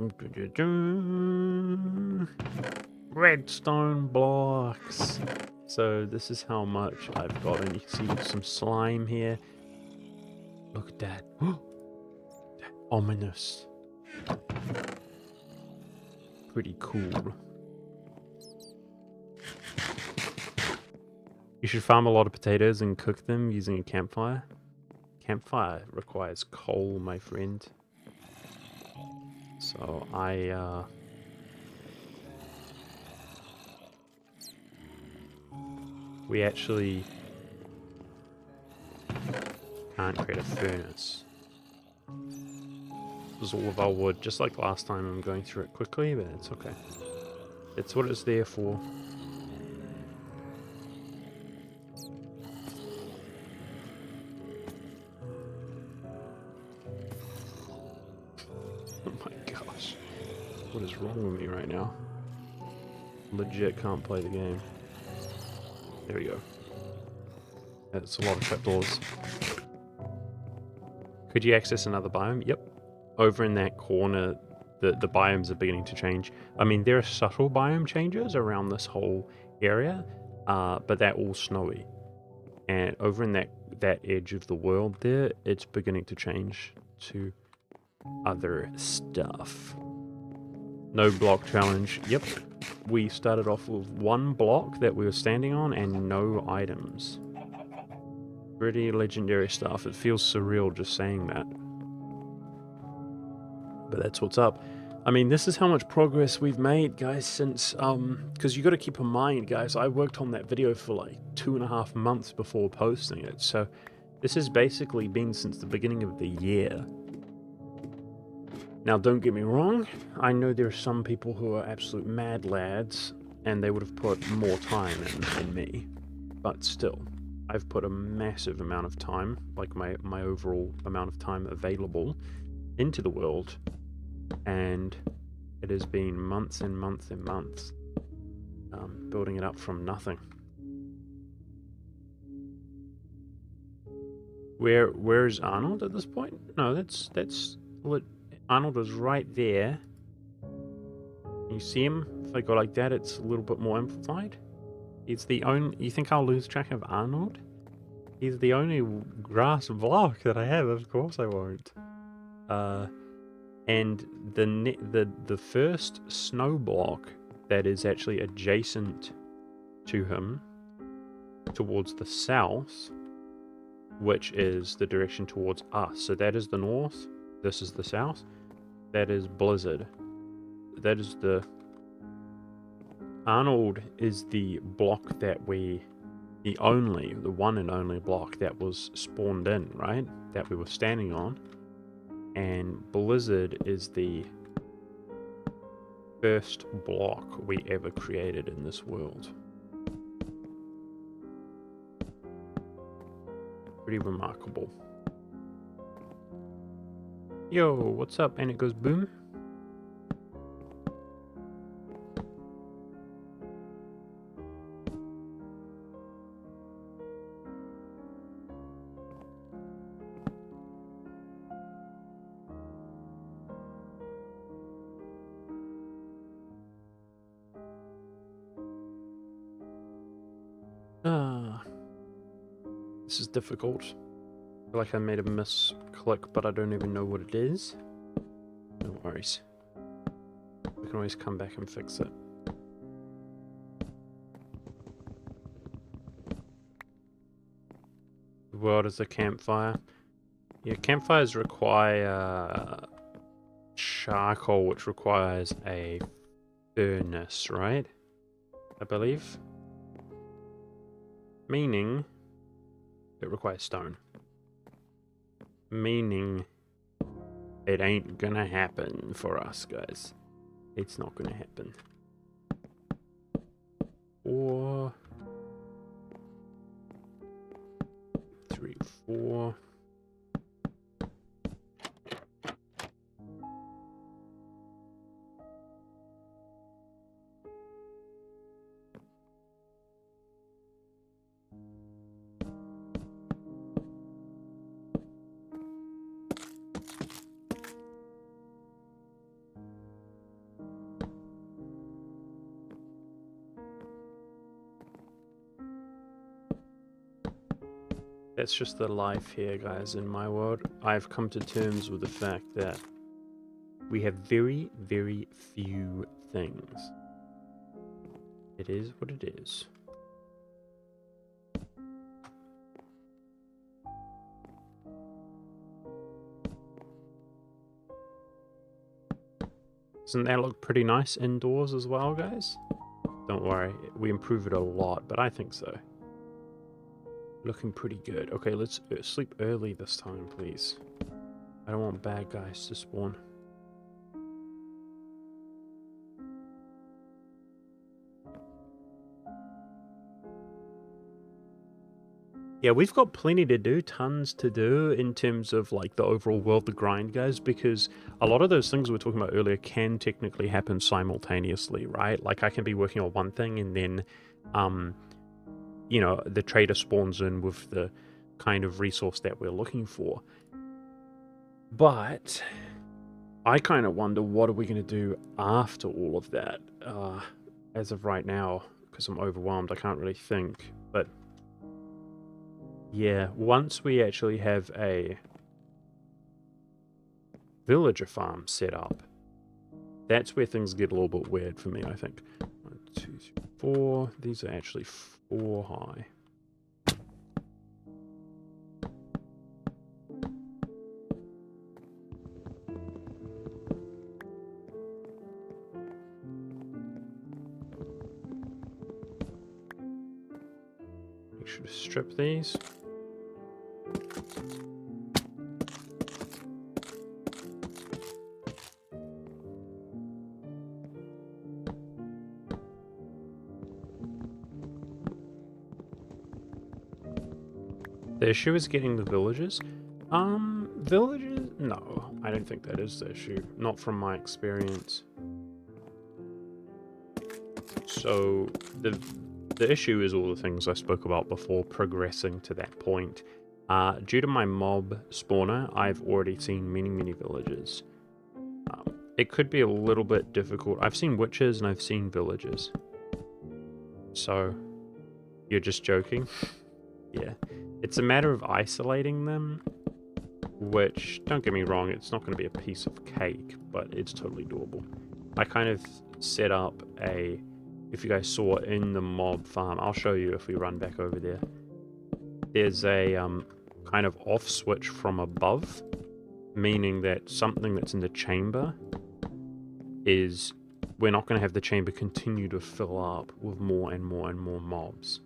redstone blocks. So this is how much I've got, and you can see some slime here. Look at that. Ominous. Pretty cool. You should farm a lot of potatoes and cook them using a campfire. Campfire requires coal, my friend. So we actually can't create a furnace. This is all of our wood, just like last time. I'm going through it quickly, but it's okay. It's what it's there for. Oh my gosh. What is wrong with me right now? Legit can't play the game. There we go. That's a lot of trapdoors. Could you access another biome? Yep. Over in that corner, the biomes are beginning to change. I mean, there are subtle biome changes around this whole area, but they're all snowy. And over in that edge of the world there, it's beginning to change to other stuff. No block challenge. Yep. We started off with 1 block that we were standing on and no items. Pretty legendary stuff. It feels surreal just saying that. But that's what's up. I mean, this is how much progress we've made, guys, since, because you got to keep in mind, guys, I worked on that video for like 2.5 months before posting it, so this has basically been since the beginning of the year. Now, don't get me wrong, I know there are some people who are absolute mad lads, and they would have put more time in than me, but still, I've put a massive amount of time, like my overall amount of time available, into the world, and it has been months and months and months building it up from nothing. Where is Arnold at this point? No, that's Arnold is right there. Can you see him? If I go like that, it's a little bit more amplified. He's the only. You think I'll lose track of Arnold? He's the only grass block that I have. Of course I won't. And the first snow block that is actually adjacent to him, towards the south, which is the direction towards us. So that is the north. This is the south. That is Blizzard. That is the... Arnold is the block that the one and only block that was spawned in, right? That we were standing on. And Blizzard is the first block we ever created in this world. Pretty remarkable. Yo, what's up? And it goes boom. This is difficult. I feel like I made a misclick, but I don't even know what it is. No worries. We can always come back and fix it. The world is a campfire. Yeah, campfires require charcoal, which requires a furnace, right? I believe. Meaning it requires stone. Meaning it ain't gonna happen for us, guys. It's not gonna happen. 4, 3, 4. That's just the life here, guys, in my world. I've come to terms with the fact that we have very, very few things. It is what it is. Doesn't that look pretty nice indoors as well, guys? Don't worry, we improve it a lot, but I think so. Looking pretty good. Okay, let's sleep early this time, please. I don't want bad guys to spawn. Yeah, we've got plenty to do, tons to do in terms of like the overall world, the grind, guys, because a lot of those things we were talking about earlier can technically happen simultaneously, right? Like I can be working on one thing and then, you know, the trader spawns in with the kind of resource that we're looking for. But I kind of wonder, what are we going to do after all of that? As of right now, because I'm overwhelmed, I can't really think. But yeah, once we actually have a villager farm set up, that's where things get a little bit weird for me, I think. 1, 2, 3, 4. These are actually 4 high. should strip these. The issue is getting the villagers. Villagers? No, I don't think that is the issue. Not from my experience. So the issue is all the things I spoke about before progressing to that point. Due to my mob spawner, I've already seen many villagers. It could be a little bit difficult. I've seen witches and I've seen villagers. So, you're just joking? Yeah. It's a matter of isolating them, which, don't get me wrong, it's not going to be a piece of cake, but it's totally doable. I kind of set up a, if you guys saw in the mob farm, I'll show you if we run back over there. There's a kind of off switch from above, meaning that something that's in the chamber is, we're not going to have the chamber continue to fill up with more and more mobs.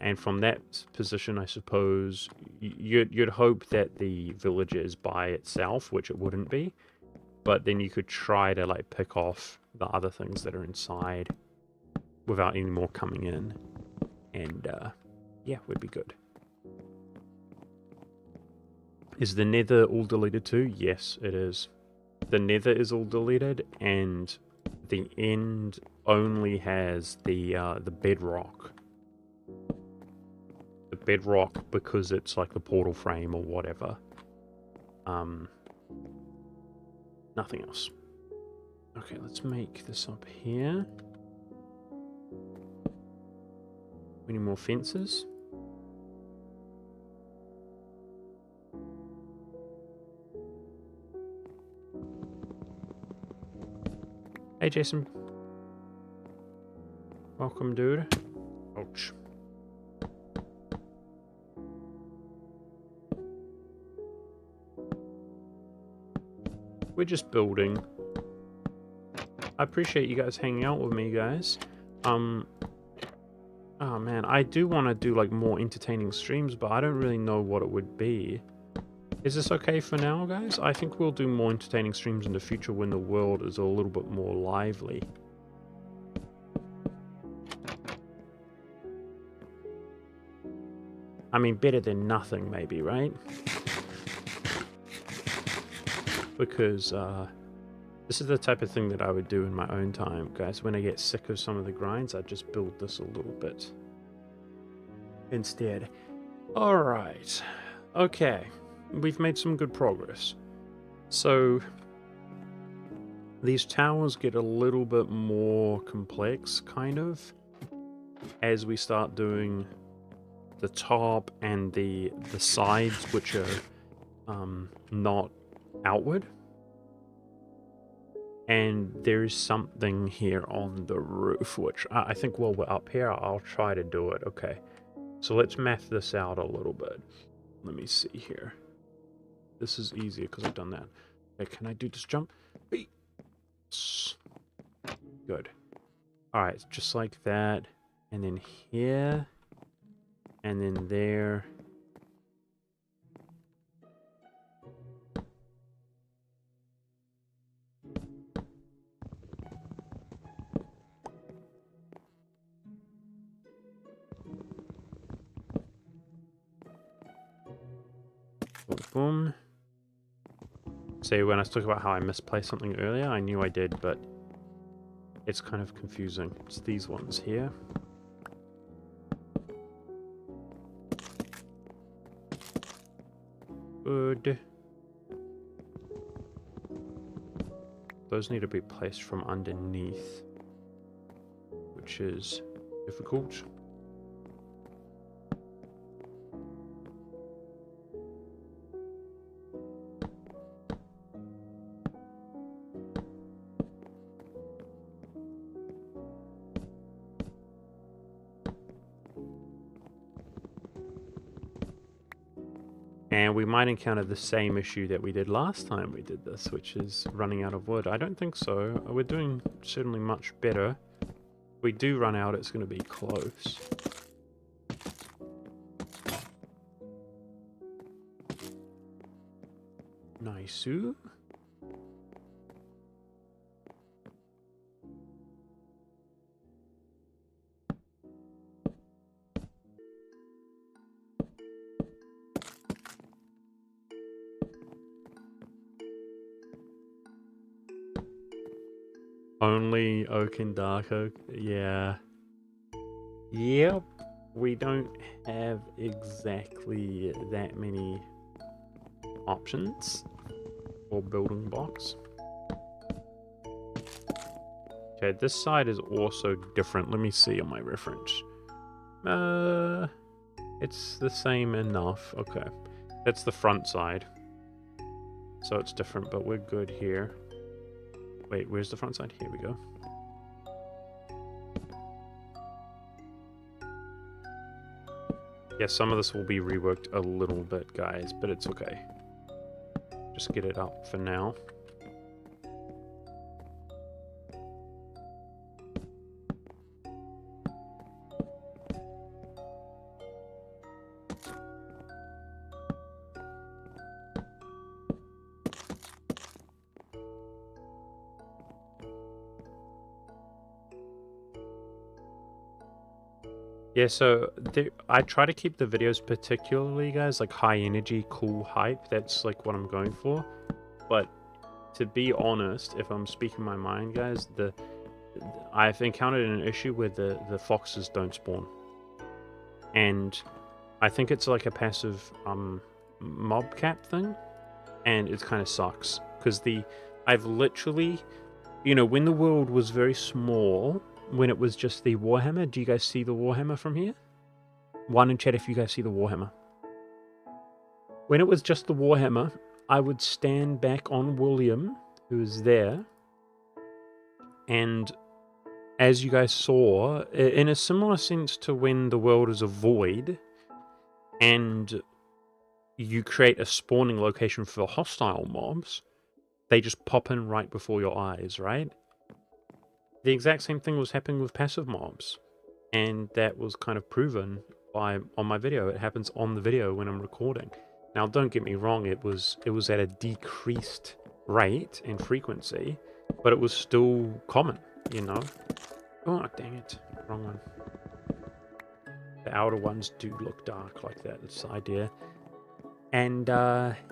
And from that position, I suppose, you'd hope that the villager is by itself, which it wouldn't be. But then you could try to like pick off the other things that are inside without any more coming in. And yeah, would be good. Is the nether all deleted too? Yes, it is. The nether is all deleted, and the end only has the bedrock. The bedrock, because it's like the portal frame or whatever. Nothing else. Okay, let's make this up here. We need more fences. Hey Jason. Welcome, dude. Ouch. We're just building. I appreciate you guys hanging out with me, guys. Oh man, I do want to do like more entertaining streams, but I don't really know what it would be. Is this okay for now, guys? I think we'll do more entertaining streams in the future when the world is a little bit more lively. I mean, better than nothing, maybe, right? Because this is the type of thing that I would do in my own time, guys. When I get sick of some of the grinds, I just build this a little bit instead. Alright. Okay. We've made some good progress. So these towers get a little bit more complex, kind of, as we start doing the top and the sides, which are not outward. And there's something here on the roof, which I think while we're up here, I'll try to do it. Okay, so let's math this out a little bit. Let me see here. This is easier because I've done that. Okay, can I do this jump? Good. Alright, just like that. And then here. And then there. Boom. See, when I was talking about how I misplaced something earlier, I knew I did, but it's kind of confusing. It's these ones here. Good. Those need to be placed from underneath, which is difficult. And we might encounter the same issue that we did last time we did this, which is running out of wood. I don't think so. We're doing certainly much better. If we do run out, it's going to be close. Nice. Only oak and dark oak. Yeah. Yep. We don't have exactly that many options for building blocks. Okay, this side is also different. Let me see on my reference. It's the same enough. Okay. That's the front side. So it's different, but we're good here. Wait, where's the front side? Here we go. Yeah, some of this will be reworked a little bit, guys, but it's okay. Just get it up for now. Yeah, so I try to keep the videos particularly, guys, like high energy, cool hype. That's like what I'm going for. But to be honest, if I'm speaking my mind, guys, I've encountered an issue where the foxes don't spawn. And I think it's like a passive mob cap thing. And it kind of sucks. Because I've literally, you know, when the world was very small, when it was just the Warhammer. Do you guys see the Warhammer from here? One in chat if you guys see the Warhammer. When it was just the Warhammer, I would stand back on William, who was there, and as you guys saw, in a similar sense to when the world is a void, and you create a spawning location for hostile mobs, they just pop in right before your eyes, right? The exact same thing was happening with passive mobs, and that was kind of proven on my video. It happens on the video when I'm recording. Now, don't get me wrong; it was at a decreased rate and frequency, but it was still common, you know. Oh, dang it! Wrong one. The outer ones do look dark like that. That's the idea. And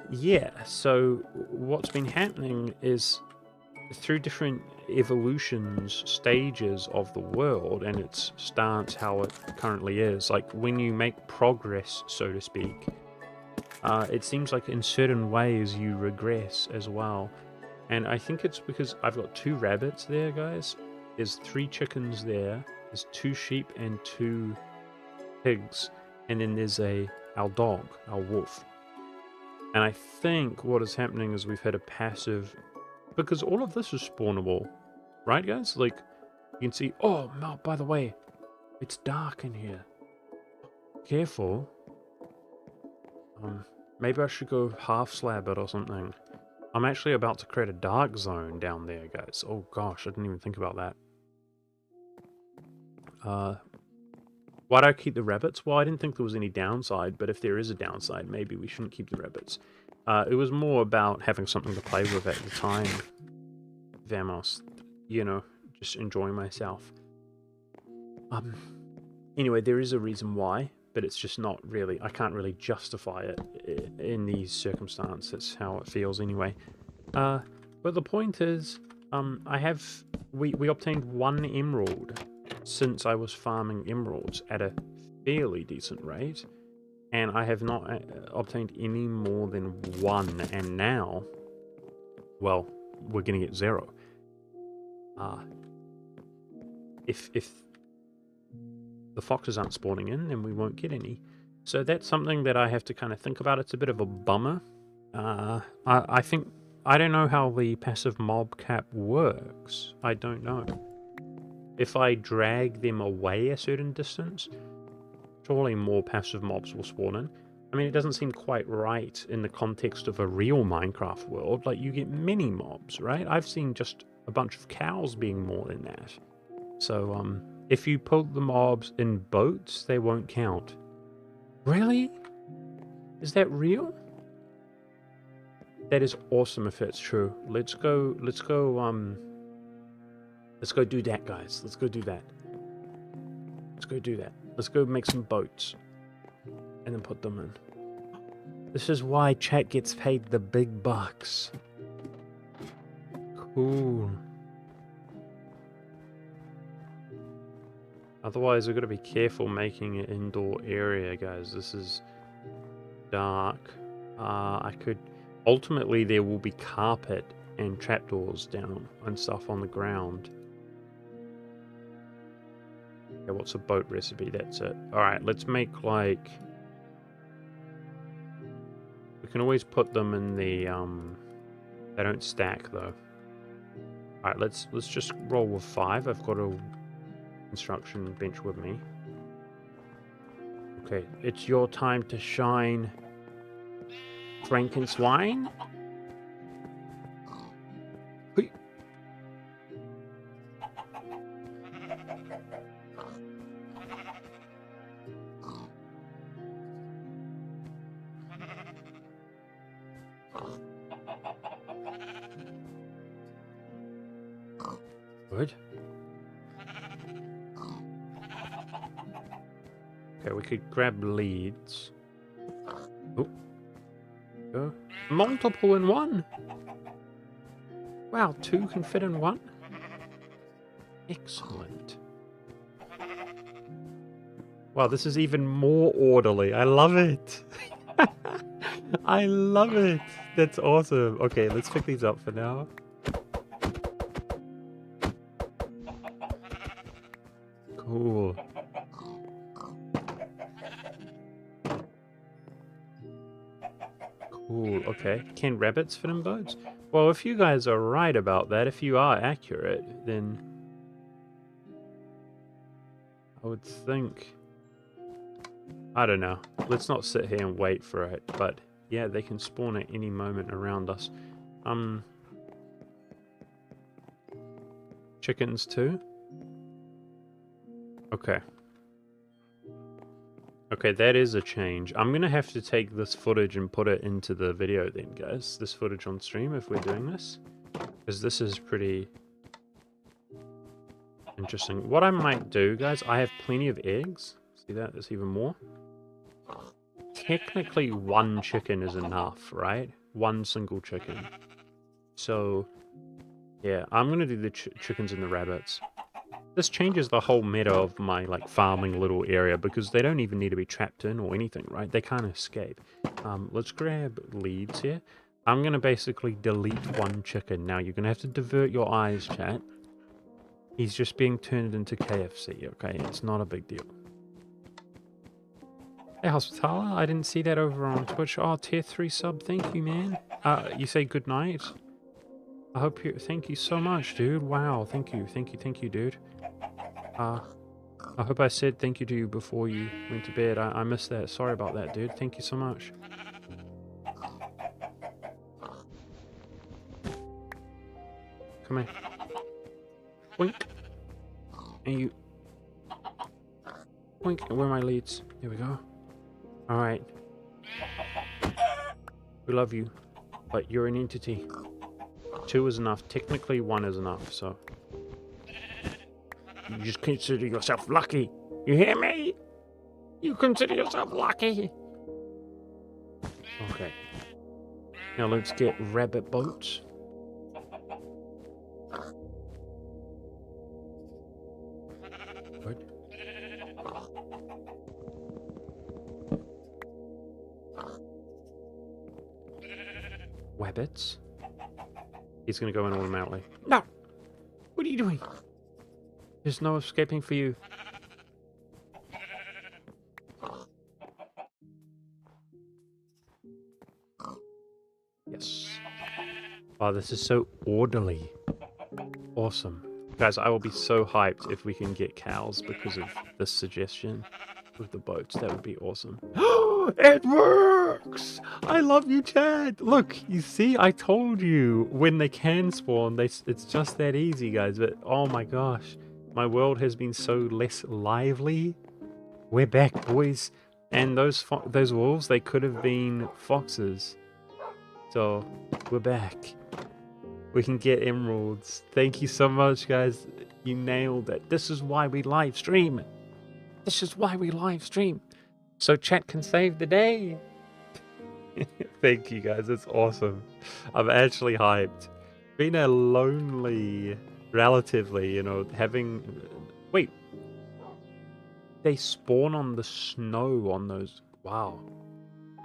yeah, so what's been happening is, through different evolutions, stages of the world and its stance, how it currently is, like when you make progress, so to speak, it seems like in certain ways you regress as well. And I think it's because I've got 2 rabbits there, guys. There's 3 chickens there. There's 2 sheep and 2 pigs. And then there's our dog, our wolf. And I think what is happening is we've had a passive... Because all of this is spawnable, right, guys? Like, you can see... Oh, no, by the way, it's dark in here. Careful. Maybe I should go half slab it or something. I'm actually about to create a dark zone down there, guys. Oh, gosh, I didn't even think about that. Why do I keep the rabbits? Well, I didn't think there was any downside, but if there is a downside, maybe we shouldn't keep the rabbits. It was more about having something to play with at the time. Vamos, you know, just enjoying myself. Anyway, there is a reason why, but it's just not really, I can't really justify it in these circumstances. That's how it feels anyway. But the point is, we obtained 1 emerald since I was farming emeralds at a fairly decent rate. And I have not obtained any more than 1, and now, well, we're going to get 0. If the foxes aren't spawning in, then we won't get any. So that's something that I have to kind of think about. It's a bit of a bummer. I think, I don't know how the passive mob cap works. I don't know. If I drag them away a certain distance, surely more passive mobs will spawn in. I mean, it doesn't seem quite right in the context of a real Minecraft world. Like, you get many mobs, right? I've seen just a bunch of cows being more than that. So, if you pull the mobs in boats, they won't count. Really? Is that real? That is awesome if it's true. Let's go do that, guys. Let's go do that. Let's go do that. Let's go make some boats. And then put them in. This is why chat gets paid the big bucks. Cool. Otherwise, we've got to be careful making an indoor area, guys. This is dark. I could... Ultimately, there will be carpet and trapdoors down and stuff on the ground. Okay, what's a boat recipe? That's it. Alright, let's make, like... We can always put them in the... They don't stack, though. Alright, let's just roll with 5. I've got a construction bench with me. Okay, it's your time to shine, Frankenswine. Hey. Good. Okay, we could grab leads. Oh. Go. Multiple in one! Wow, 2 can fit in 1? Excellent. Wow, this is even more orderly. I love it! I love it! That's awesome. Okay, let's pick these up for now. Cool. Cool, okay. Can rabbits fit in boats? Well, if you guys are right about that, if you are accurate, then I would think... I don't know. Let's not sit here and wait for it, but yeah, they can spawn at any moment around us. Chickens too? Okay. Okay, that is a change. I'm gonna have to take this footage and put it into the video then, guys. This footage on stream, if we're doing this. Because this is pretty interesting. What I might do, guys, I have plenty of eggs. See that? There's even more. Technically, 1 chicken is enough, right? 1 single chicken. So, yeah, I'm gonna do the chickens and the rabbits. This changes the whole meta of my, like, farming little area, because they don't even need to be trapped in or anything, right? They can't escape. Let's grab leads here. I'm going to basically delete 1 chicken. Now, you're going to have to divert your eyes, chat. He's just being turned into KFC, okay? It's not a big deal. Hey, Hospitala, I didn't see that over on Twitch. Oh, tier 3 sub, thank you, man. You say good night? I hope you... Thank you so much, dude. Wow, thank you, dude. I hope I said thank you to you before you went to bed. I missed that. Sorry about that, dude. Thank you so much. Come here. Boink. And you... Boink. And where are my leads? Here we go. Alright. We love you. But you're an entity. 2 is enough. Technically, 1 is enough, so... You just consider yourself lucky. You hear me? You consider yourself lucky. Okay. Now let's get rabbit boats. Good. Wabbits. He's gonna go in automatically. No! What are you doing? There's no escaping for you. Yes. Wow, this is so orderly. Awesome. Guys, I will be so hyped if we can get cows because of this suggestion with the boats. That would be awesome. It works! I love you, Chad! Look, you see, I told you when they can spawn, it's just that easy, guys. But oh my gosh. My world has been so less lively. We're back, boys. And those wolves, they could have been foxes. So, we're back. We can get emeralds. Thank you so much, guys. You nailed it. This is why we live stream. This is why we live stream. So chat can save the day. Thank you, guys. It's awesome. I'm actually hyped. Been a lonely, relatively, you know, having... Wait. They spawn on the snow on those... Wow.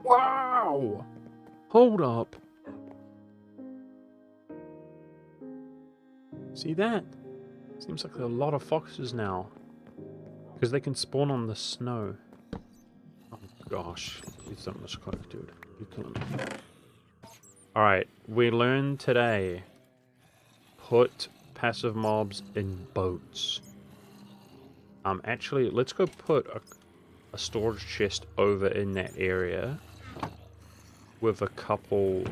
Wow! Hold up. See that? Seems like there are a lot of foxes now. Because they can spawn on the snow. Oh gosh. It's not much close, dude. You're killing me. Alright, we learned today. Put passive mobs in boats. Actually, let's go put a storage chest over in that area. With a couple...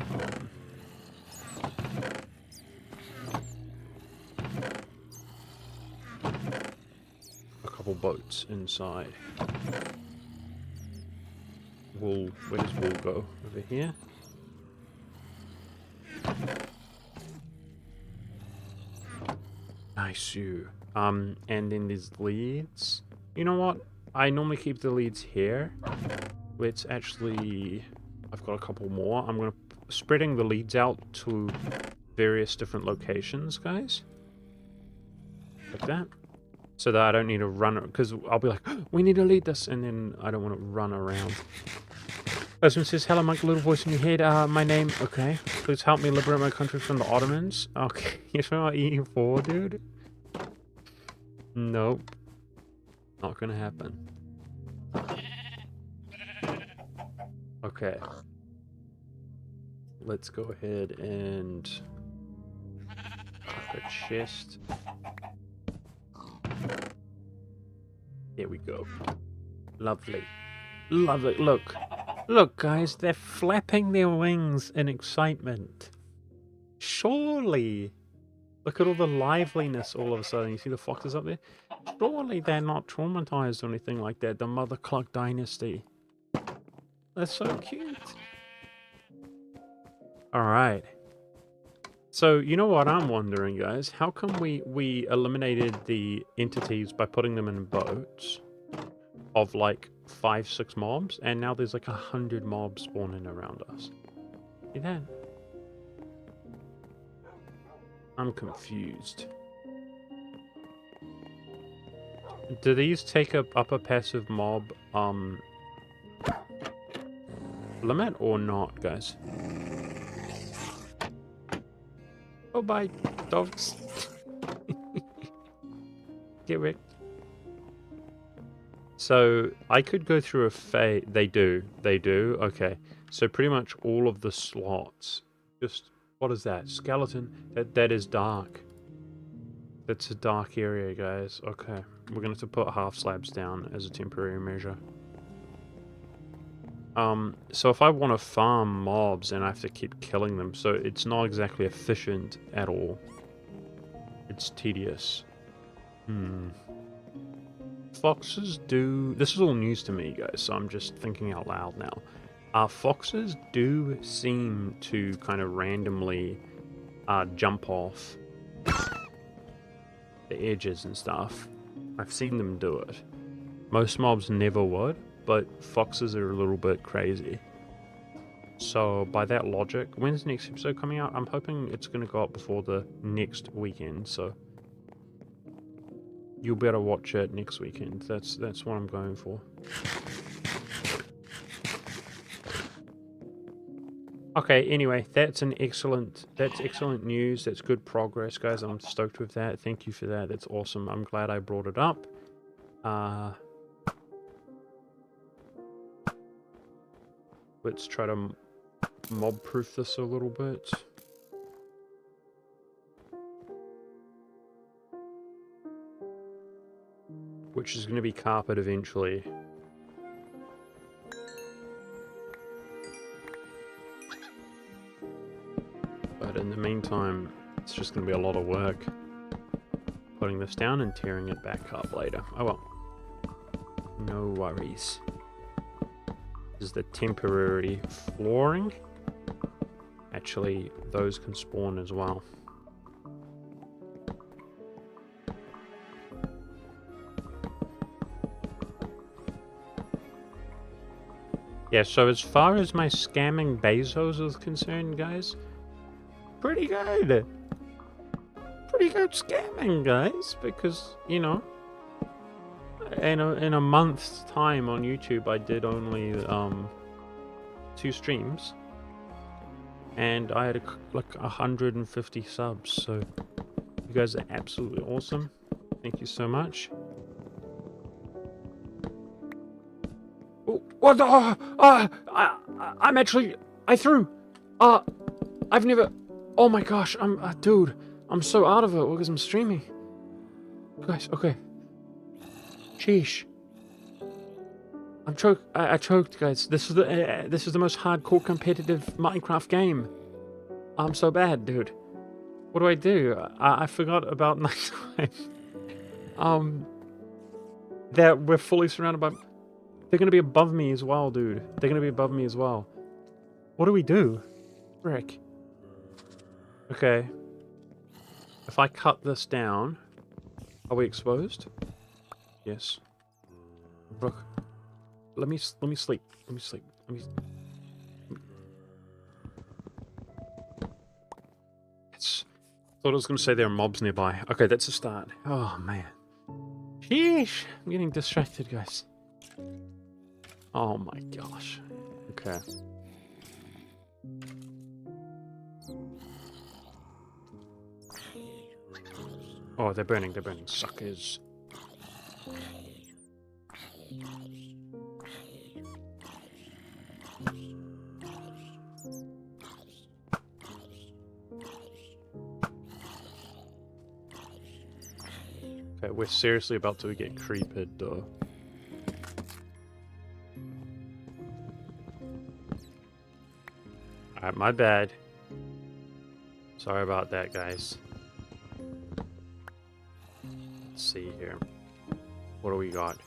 boats inside. Wool, where does wool go? Over here? Nice you. And then there's leads. You know what? I normally keep the leads here. Let's actually... I've got a couple more. I'm gonna... Spreading the leads out to various different locations, guys. Like that. So that I don't need to run, because I'll be like, oh, we need to lead this, and then I don't want to run around. Person says, hello, Mike, little voice in your head. My name, okay. Please help me liberate my country from the Ottomans. Okay, you're talking about E4, dude? Nope. Not gonna happen. Okay. Let's go ahead and... a chest. There we go. Lovely. Lovely. Look. Look, guys. They're flapping their wings in excitement. Surely. Look at all the liveliness all of a sudden. You see the foxes up there? Surely they're not traumatized or anything like that. The Mother Cluck dynasty. They're so cute. Alright. So, you know what I'm wondering, guys? How come we eliminated the entities by putting them in boats of like 5-6 mobs, and now there's like 100 mobs spawning around us? See that? I'm confused. Do these take up a passive mob limit or not, guys? Oh, bye, dogs. Get wrecked. So, I could go through a phase... They do. Okay. So, pretty much all of the slots. Just... What is that? Skeleton? That is dark. That's a dark area, guys. Okay. We're going to have to put half slabs down as a temporary measure. So if I want to farm mobs and I have to keep killing them, so it's not exactly efficient at all. It's tedious. Foxes do... This is all news to me, guys, so I'm just thinking out loud now. Foxes do seem to kind of randomly jump off the edges and stuff. I've seen them do it. Most mobs never would. But foxes are a little bit crazy. So, by that logic, when's the next episode coming out? I'm hoping it's going to go up before the next weekend, so... You'll better watch it next weekend. That's what I'm going for. Okay, anyway, that's excellent news. That's good progress, guys. I'm stoked with that. Thank you for that. That's awesome. I'm glad I brought it up. Let's try to mob-proof this a little bit. Which is going to be carpet eventually. But in the meantime, it's just going to be a lot of work. Putting this down and tearing it back up later. Oh well. No worries. This is the temporary flooring. actually those can spawn as well. Yeah, so as far as my scamming Bezos is concerned, guys, pretty good. Pretty good scamming, guys, because, you know, in a month's time on YouTube, I did only 2 streams, and I had like 150 subs. So you guys are absolutely awesome. Thank you so much. What? I'm actually. I threw. I've never. Oh my gosh! dude. I'm so out of it because I'm streaming. Guys, okay. Sheesh. I'm choked. I choked, guys. This is the most hardcore competitive Minecraft game. I'm so bad, dude. What do? I forgot about next time. That we're fully surrounded by. They're gonna be above me as well, dude. They're gonna be above me as well. What do we do? Frick. Okay. If I cut this down, are we exposed? Yes. Look. Let me sleep. Let me sleep. Thought I was gonna say there are mobs nearby. Okay, that's a start. Oh man. Sheesh. I'm getting distracted, guys. Oh my gosh. Okay. Oh, they're burning, suckers. Okay, we're seriously about to get creeped, though. Alright, my bad. Sorry about that, guys. Let's see here. What do we got?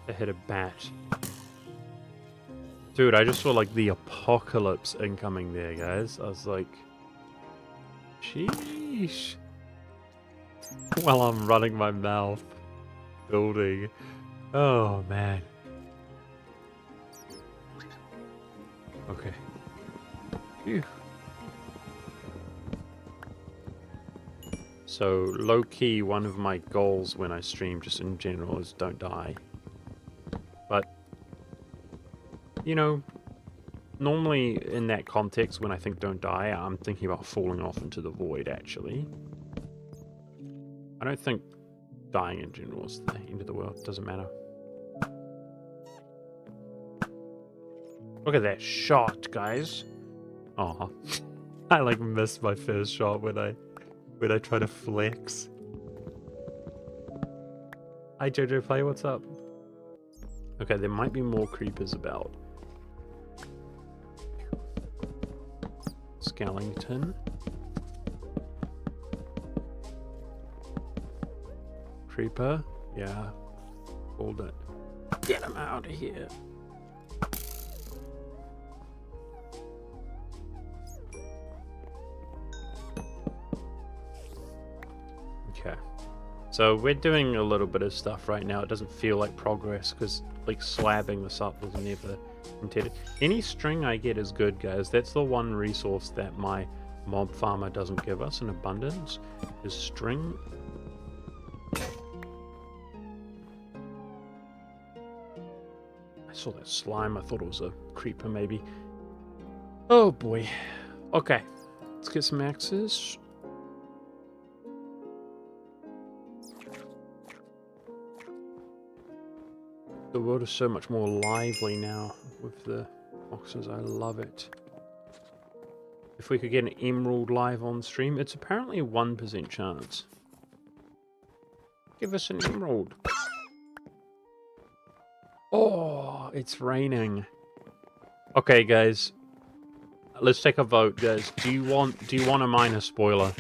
I hit a bat. Dude, I just saw like the apocalypse incoming there, guys. I was like, sheesh. While I'm running my mouth, building. Oh man. Okay. Phew. So, low-key, one of my goals when I stream, just in general, is don't die. But, you know, normally in that context, when I think don't die, I'm thinking about falling off into the void, actually. I don't think dying in general is the end of the world. Doesn't matter. Look at that shot, guys. Aw. I like missed my first shot when I try to flex. Hi Jojo Play, what's up? Okay, there might be more creepers about. Skellington. Creeper. Yeah. Hold it. Get him out of here. Okay. So we're doing a little bit of stuff right now. It doesn't feel like progress because like slabbing this up was never intended. Any string I get is good, guys. That's the one resource that my mob farmer doesn't give us in abundance, is string. I saw that slime. I thought it was a creeper maybe. Oh boy. Okay. Let's get some axes. The world is so much more lively now with the boxes. I love it. If we could get an emerald live on stream, it's apparently a 1% chance. Give us an emerald. Oh, it's raining. Okay, guys. Let's take a vote, guys. Do you want a miner spoiler?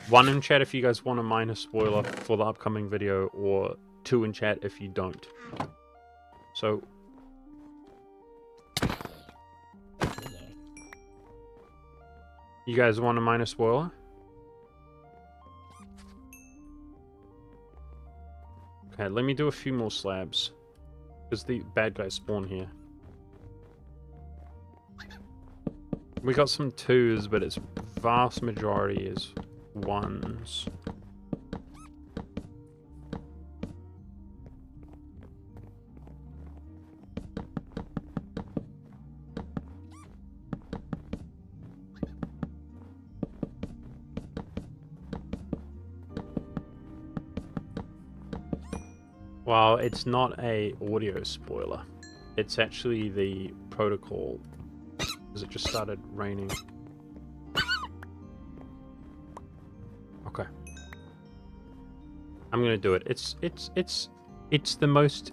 1 in chat if you guys want a minor spoiler for the upcoming video, or 2 in chat if you don't. So, you guys want a minor spoiler? Okay, let me do a few more slabs, because the bad guys spawn here. We got some 2s, but its vast majority is 1s. Well, it's not a audio spoiler. It's actually the protocol, because it just started raining. Okay. I'm gonna do it. It's the most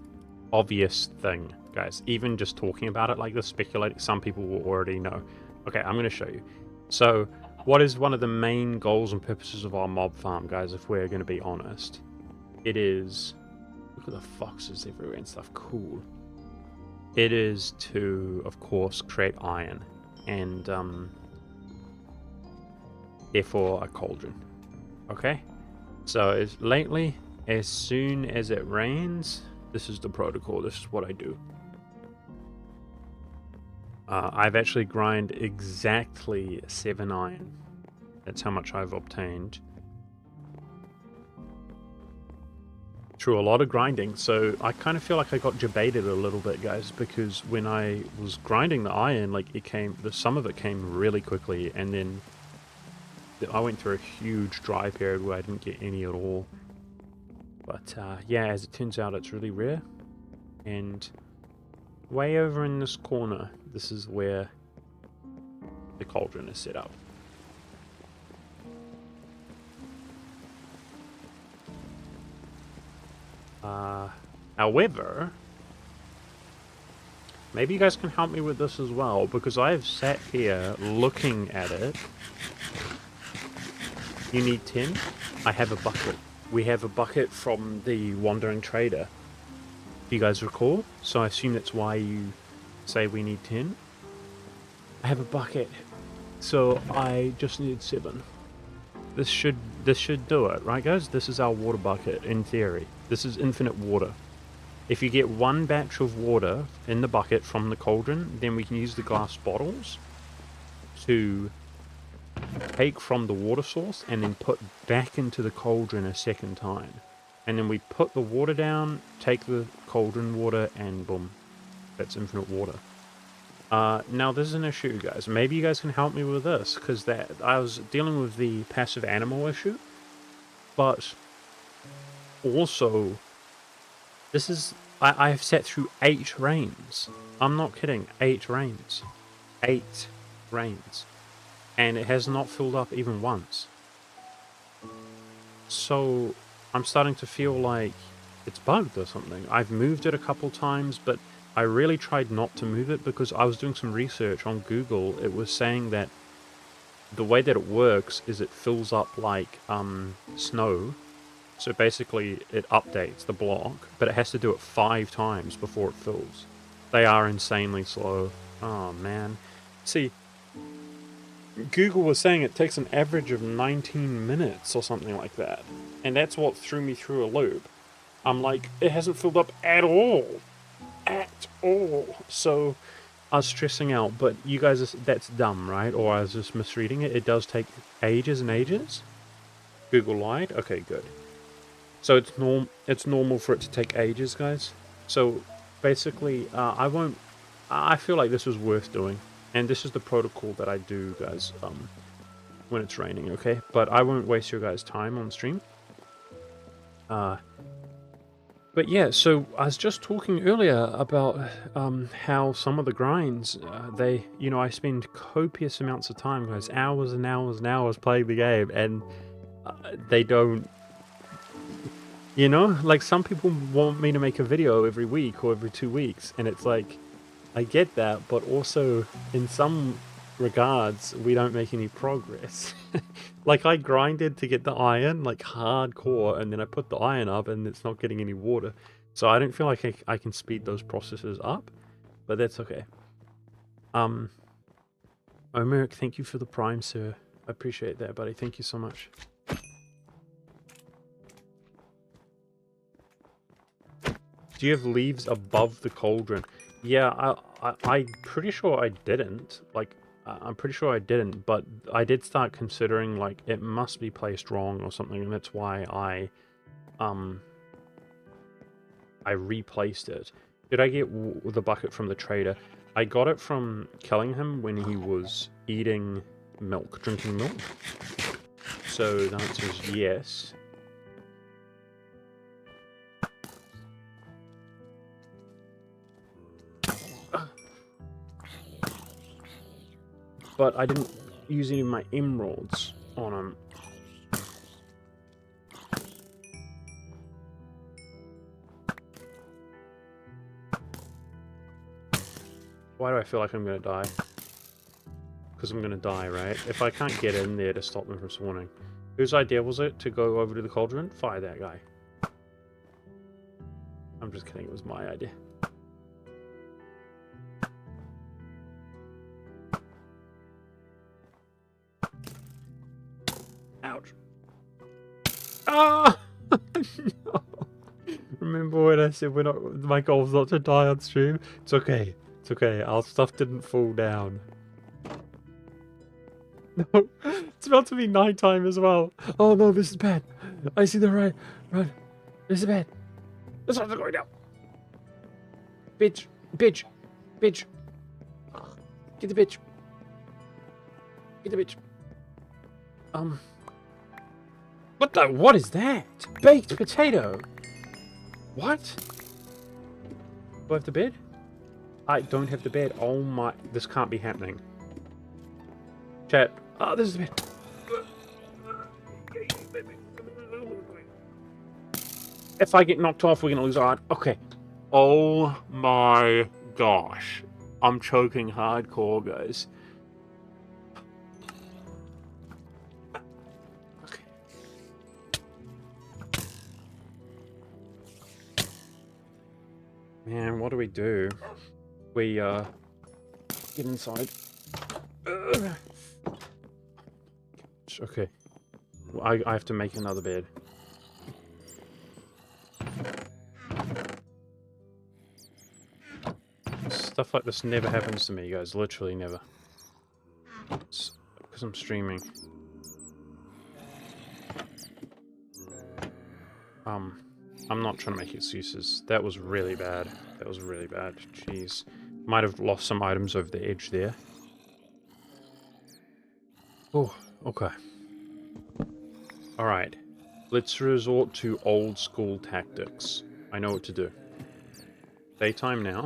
obvious thing, guys. Even just talking about it like this, speculating, some people will already know. Okay, I'm gonna show you. So, what is one of the main goals and purposes of our mob farm, guys, if we're gonna be honest? It is... Look at the foxes everywhere and stuff. Cool. It is to, of course, create iron. And, therefore, a cauldron. Okay? So, lately, as soon as it rains, this is the protocol. This is what I do. I've actually grind exactly 7 iron. That's how much I've obtained. Through a lot of grinding, so I kind of feel like I got debated a little bit, guys, because when I was grinding the iron, like, some of it came really quickly, and then I went through a huge dry period where I didn't get any at all. But yeah, as it turns out, it's really rare. And way over in this corner, this is where the cauldron is set up. However, maybe you guys can help me with this as well, because I've sat here looking at it. You need 10? I have a bucket. We have a bucket from the Wandering Trader, if you guys recall. So I assume that's why you say we need 10. I have a bucket, so I just need 7. This should do it, right, guys? This is our water bucket, in theory. This is infinite water. If you get 1 batch of water in the bucket from the cauldron, then we can use the glass bottles to take from the water source and then put back into the cauldron a second time. And then we put the water down, take the cauldron water, and boom. That's infinite water. Now there's an issue, guys. Maybe you guys can help me with this, because I was dealing with the passive animal issue, but also this is I've sat through 8 rains. I'm not kidding. 8 rains. 8 rains, and it has not filled up even once. So I'm starting to feel like it's bugged or something. I've moved it a couple times, but I really tried not to move it because I was doing some research on Google. It was saying that the way that it works is it fills up like snow. So basically it updates the block, but it has to do it 5 times before it fills. They are insanely slow. Oh man. See, Google was saying it takes an average of 19 minutes or something like that. And that's what threw me through a loop. I'm like, it hasn't filled up at all. At all. So I was stressing out, but you guys, that's dumb, right? Or I was just misreading it. It does take ages and ages. Google lied? Okay, good. So it's normal for it to take ages, guys. So basically, I feel like this was worth doing. And this is the protocol that I do, guys, when it's raining, okay? But I won't waste your guys' time on stream. But yeah, so I was just talking earlier about how some of the grinds, I spend copious amounts of time, guys, hours and hours and hours playing the game, and they don't, like some people want me to make a video every week or every 2 weeks, and it's like, I get that, but also in some regards, we don't make any progress. Like, I grinded to get the iron, like, hardcore, and then I put the iron up, and it's not getting any water. So I don't feel like I can speed those processes up, but that's okay. Omeric, thank you for the prime, sir. I appreciate that, buddy. Thank you so much. Do you have leaves above the cauldron? Yeah, I'm pretty sure I didn't. Like, I'm pretty sure I didn't, but I did start considering, like, it must be placed wrong or something, and that's why I replaced it. Did I get the bucket from the trader? I got it from killing him when he was eating milk, drinking milk. So the answer is yes. But I didn't use any of my emeralds on him. Why do I feel like I'm gonna die? Because I'm gonna die, right? If I can't get in there to stop them from spawning. Whose idea was it to go over to the cauldron? Fire that guy. I'm just kidding, it was my idea. Ouch. Ah! No. Remember when I said my goal's not to die on stream? It's okay. It's okay. Our stuff didn't fall down. No, it's about to be nighttime as well. Oh no, this is bad. I see the right. Run. This is bad. The sun's going down. Bitch. Bitch. Bitch. Get the bitch. Get the bitch. What is that? Baked potato. What? Do I have the bed? I don't have the bed. Oh my, this can't be happening. Chat. Oh, this is the bed. If I get knocked off, we're gonna lose our... Okay. Oh my gosh. I'm choking hardcore, guys. Okay. Man, what do we do? We, get inside. Okay. I have to make another bed. Stuff like this never happens to me, guys. Literally never. It's because I'm streaming. I'm not trying to make excuses. That was really bad. That was really bad. Jeez. Might have lost some items over the edge there. Oh, okay. Alright. Let's resort to old school tactics. I know what to do. Daytime now.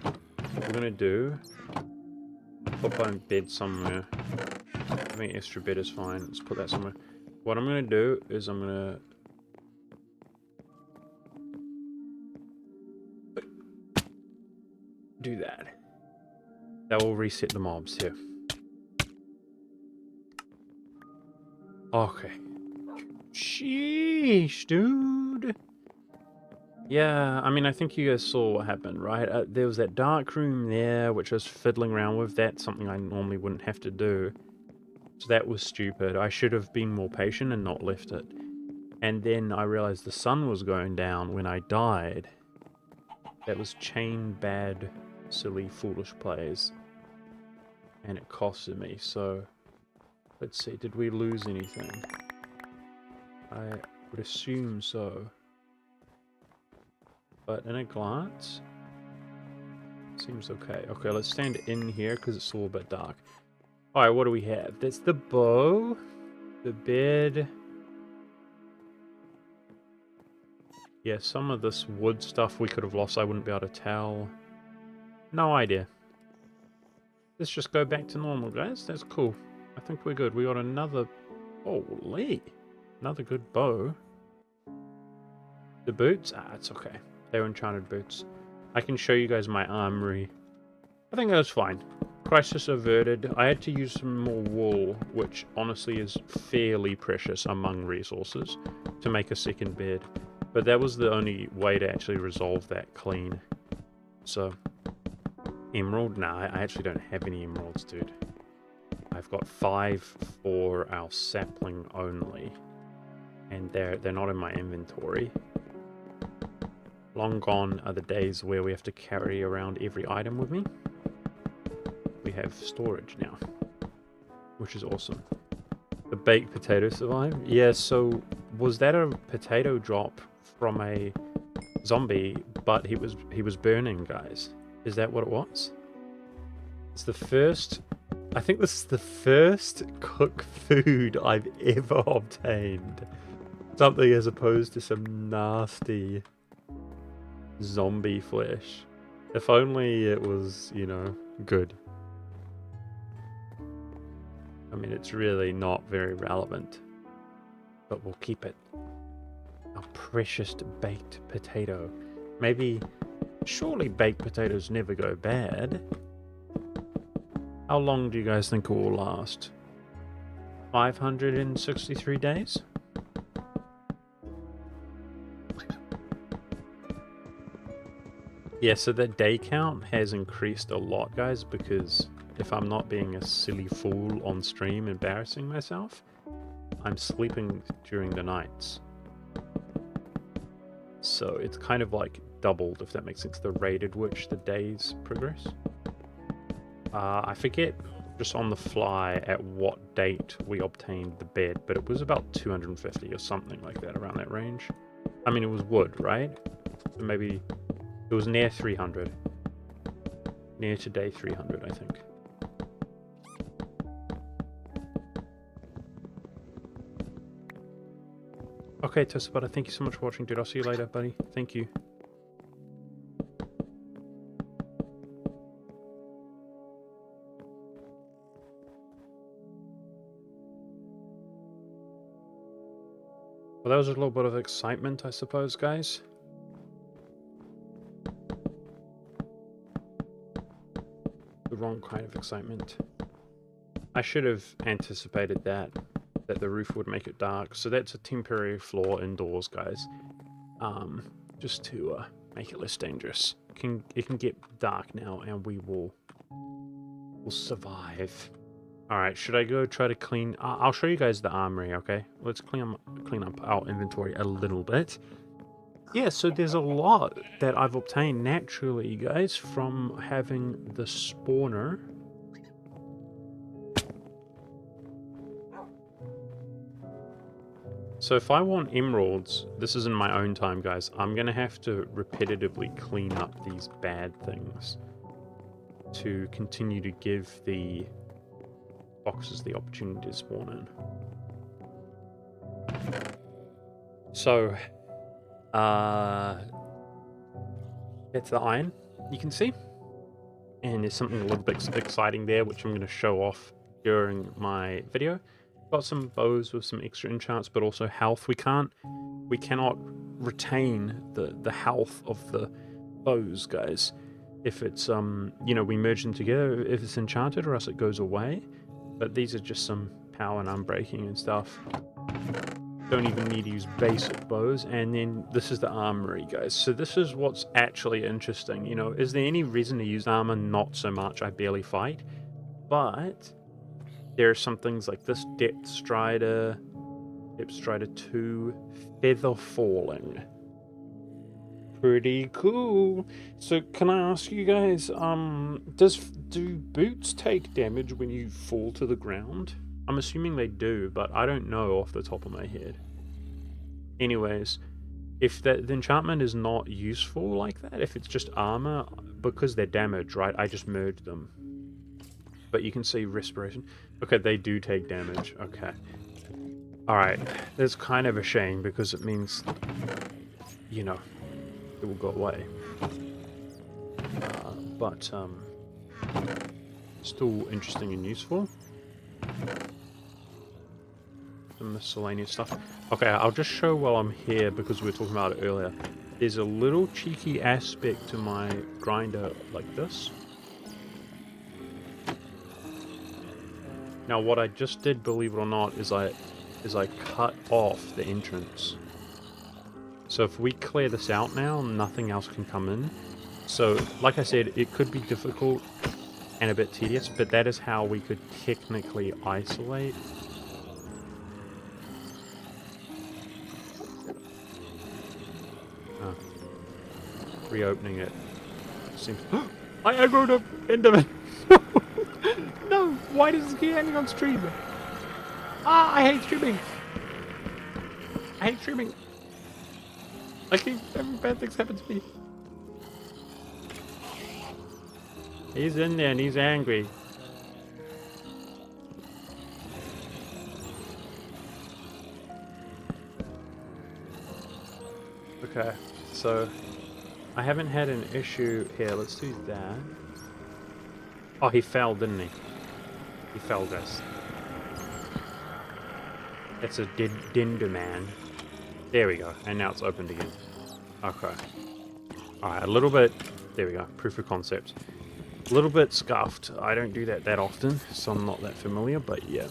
What we're gonna do... Put my bed somewhere. I think extra bed is fine. Let's put that somewhere. What I'm gonna do is I'm gonna... do that. That will reset the mobs here. Okay. Sheesh, dude. Yeah, I mean, I think you guys saw what happened, right? There was that dark room there, which I was fiddling around with. That's something I normally wouldn't have to do. So that was stupid. I should have been more patient and not left it. And then I realized the sun was going down when I died. That was chain bad, silly, foolish plays. And it costed me, so... Let's see, did we lose anything? I would assume so. But in a glance... Seems okay. Okay, let's stand in here, because it's all a bit dark. Alright, what do we have? That's the bow. The bed... Yeah, some of this wood stuff we could have lost, I wouldn't be able to tell. No idea. Let's just go back to normal, guys. That's cool. I think we're good. We got another... Holy! Another good bow. The boots? Ah, it's okay. They're enchanted boots. I can show you guys my armory. I think that's fine. crisis averted. I had to use some more wool, which honestly is fairly precious among resources, to make a second bed. But that was the only way to actually resolve that clean. So, emerald? Nah, I actually don't have any emeralds, dude. I've got 5 for our sapling only, and they're not in my inventory. Long gone are the days where we have to carry around every item with me. We have storage now, which is awesome. The baked potato survived? Yeah, so was that a potato drop from a zombie, but he was burning, guys? Is that what it was? It's the first... I think this is the first cooked food I've ever obtained. Something as opposed to some nasty zombie flesh. If only it was, you know, good. I mean, it's really not very relevant, but we'll keep it. Our precious baked potato. Maybe, surely baked potatoes never go bad. How long do you guys think it will last? 563 days? Yeah, so the day count has increased a lot, guys, because if I'm not being a silly fool on stream embarrassing myself, I'm sleeping during the nights. So it's kind of like doubled, if that makes sense, the rate at which the days progress. I forget just on the fly at what date we obtained the bed, but it was about 250 or something like that, around that range. I mean, it was wood, right? So maybe it was near 300. Near to day 300, I think. Okay, Tosabutter, thank you so much for watching, dude. I'll see you later, buddy. Thank you. Well, that was a little bit of excitement, I suppose, guys. The wrong kind of excitement. I should have anticipated that the roof would make it dark. So that's a temporary floor indoors, guys. Just to make it less dangerous. It can get dark now, and we'll survive. Alright, should I go try to clean... I'll show you guys the armory, okay? Let's clean up our inventory a little bit. Yeah, so there's a lot that I've obtained naturally, guys, from having the spawner. So if I want emeralds, this is in my own time, guys, I'm going to have to repetitively clean up these bad things to continue to give the boxes the opportunity to spawn in. So, that's the iron, you can see. And there's something a little bit exciting there, which I'm going to show off during my video. Got some bows with some extra enchants, but also health. We cannot retain the health of the bows, guys. If it's, you know, we merge them together, if it's enchanted, or else it goes away. But these are just some power and unbreaking and stuff. Don't even need to use basic bows. And then this is the armory, guys. So this is what's actually interesting. You know, is there any reason to use armor? Not so much. I barely fight. But there are some things like this Depth Strider 2, Feather Falling. Pretty cool. So can I ask you guys, do boots take damage when you fall to the ground? I'm assuming they do, but I don't know off the top of my head. Anyways, if the enchantment is not useful like that, if it's just armor, because they're damaged, right, I just merge them. But you can see respiration. Okay, they do take damage. Okay. Alright, that's kind of a shame because it means, you know, it will go away. But still interesting and useful. Some miscellaneous stuff. Okay, I'll just show while I'm here because we were talking about it earlier. There's a little cheeky aspect to my grinder like this. Now what I just did, believe it or not, is I cut off the entrance. So if we clear this out now, nothing else can come in. So, like I said, it could be difficult and a bit tedious, but that is how we could technically isolate. Reopening it seems... I aggroed up Enderman! No! Why does this keep ending on stream? Ah, I hate streaming! I hate streaming! I keep having bad things happen to me. He's in there and he's angry. Okay, so I haven't had an issue here. Let's do that. Oh, he fell, didn't he? He fell, guys. That's a Dinderman. There we go. And now it's opened again. Okay. Alright, a little bit... There we go. Proof of concept. A little bit scuffed. I don't do that often, so I'm not that familiar, but yeah.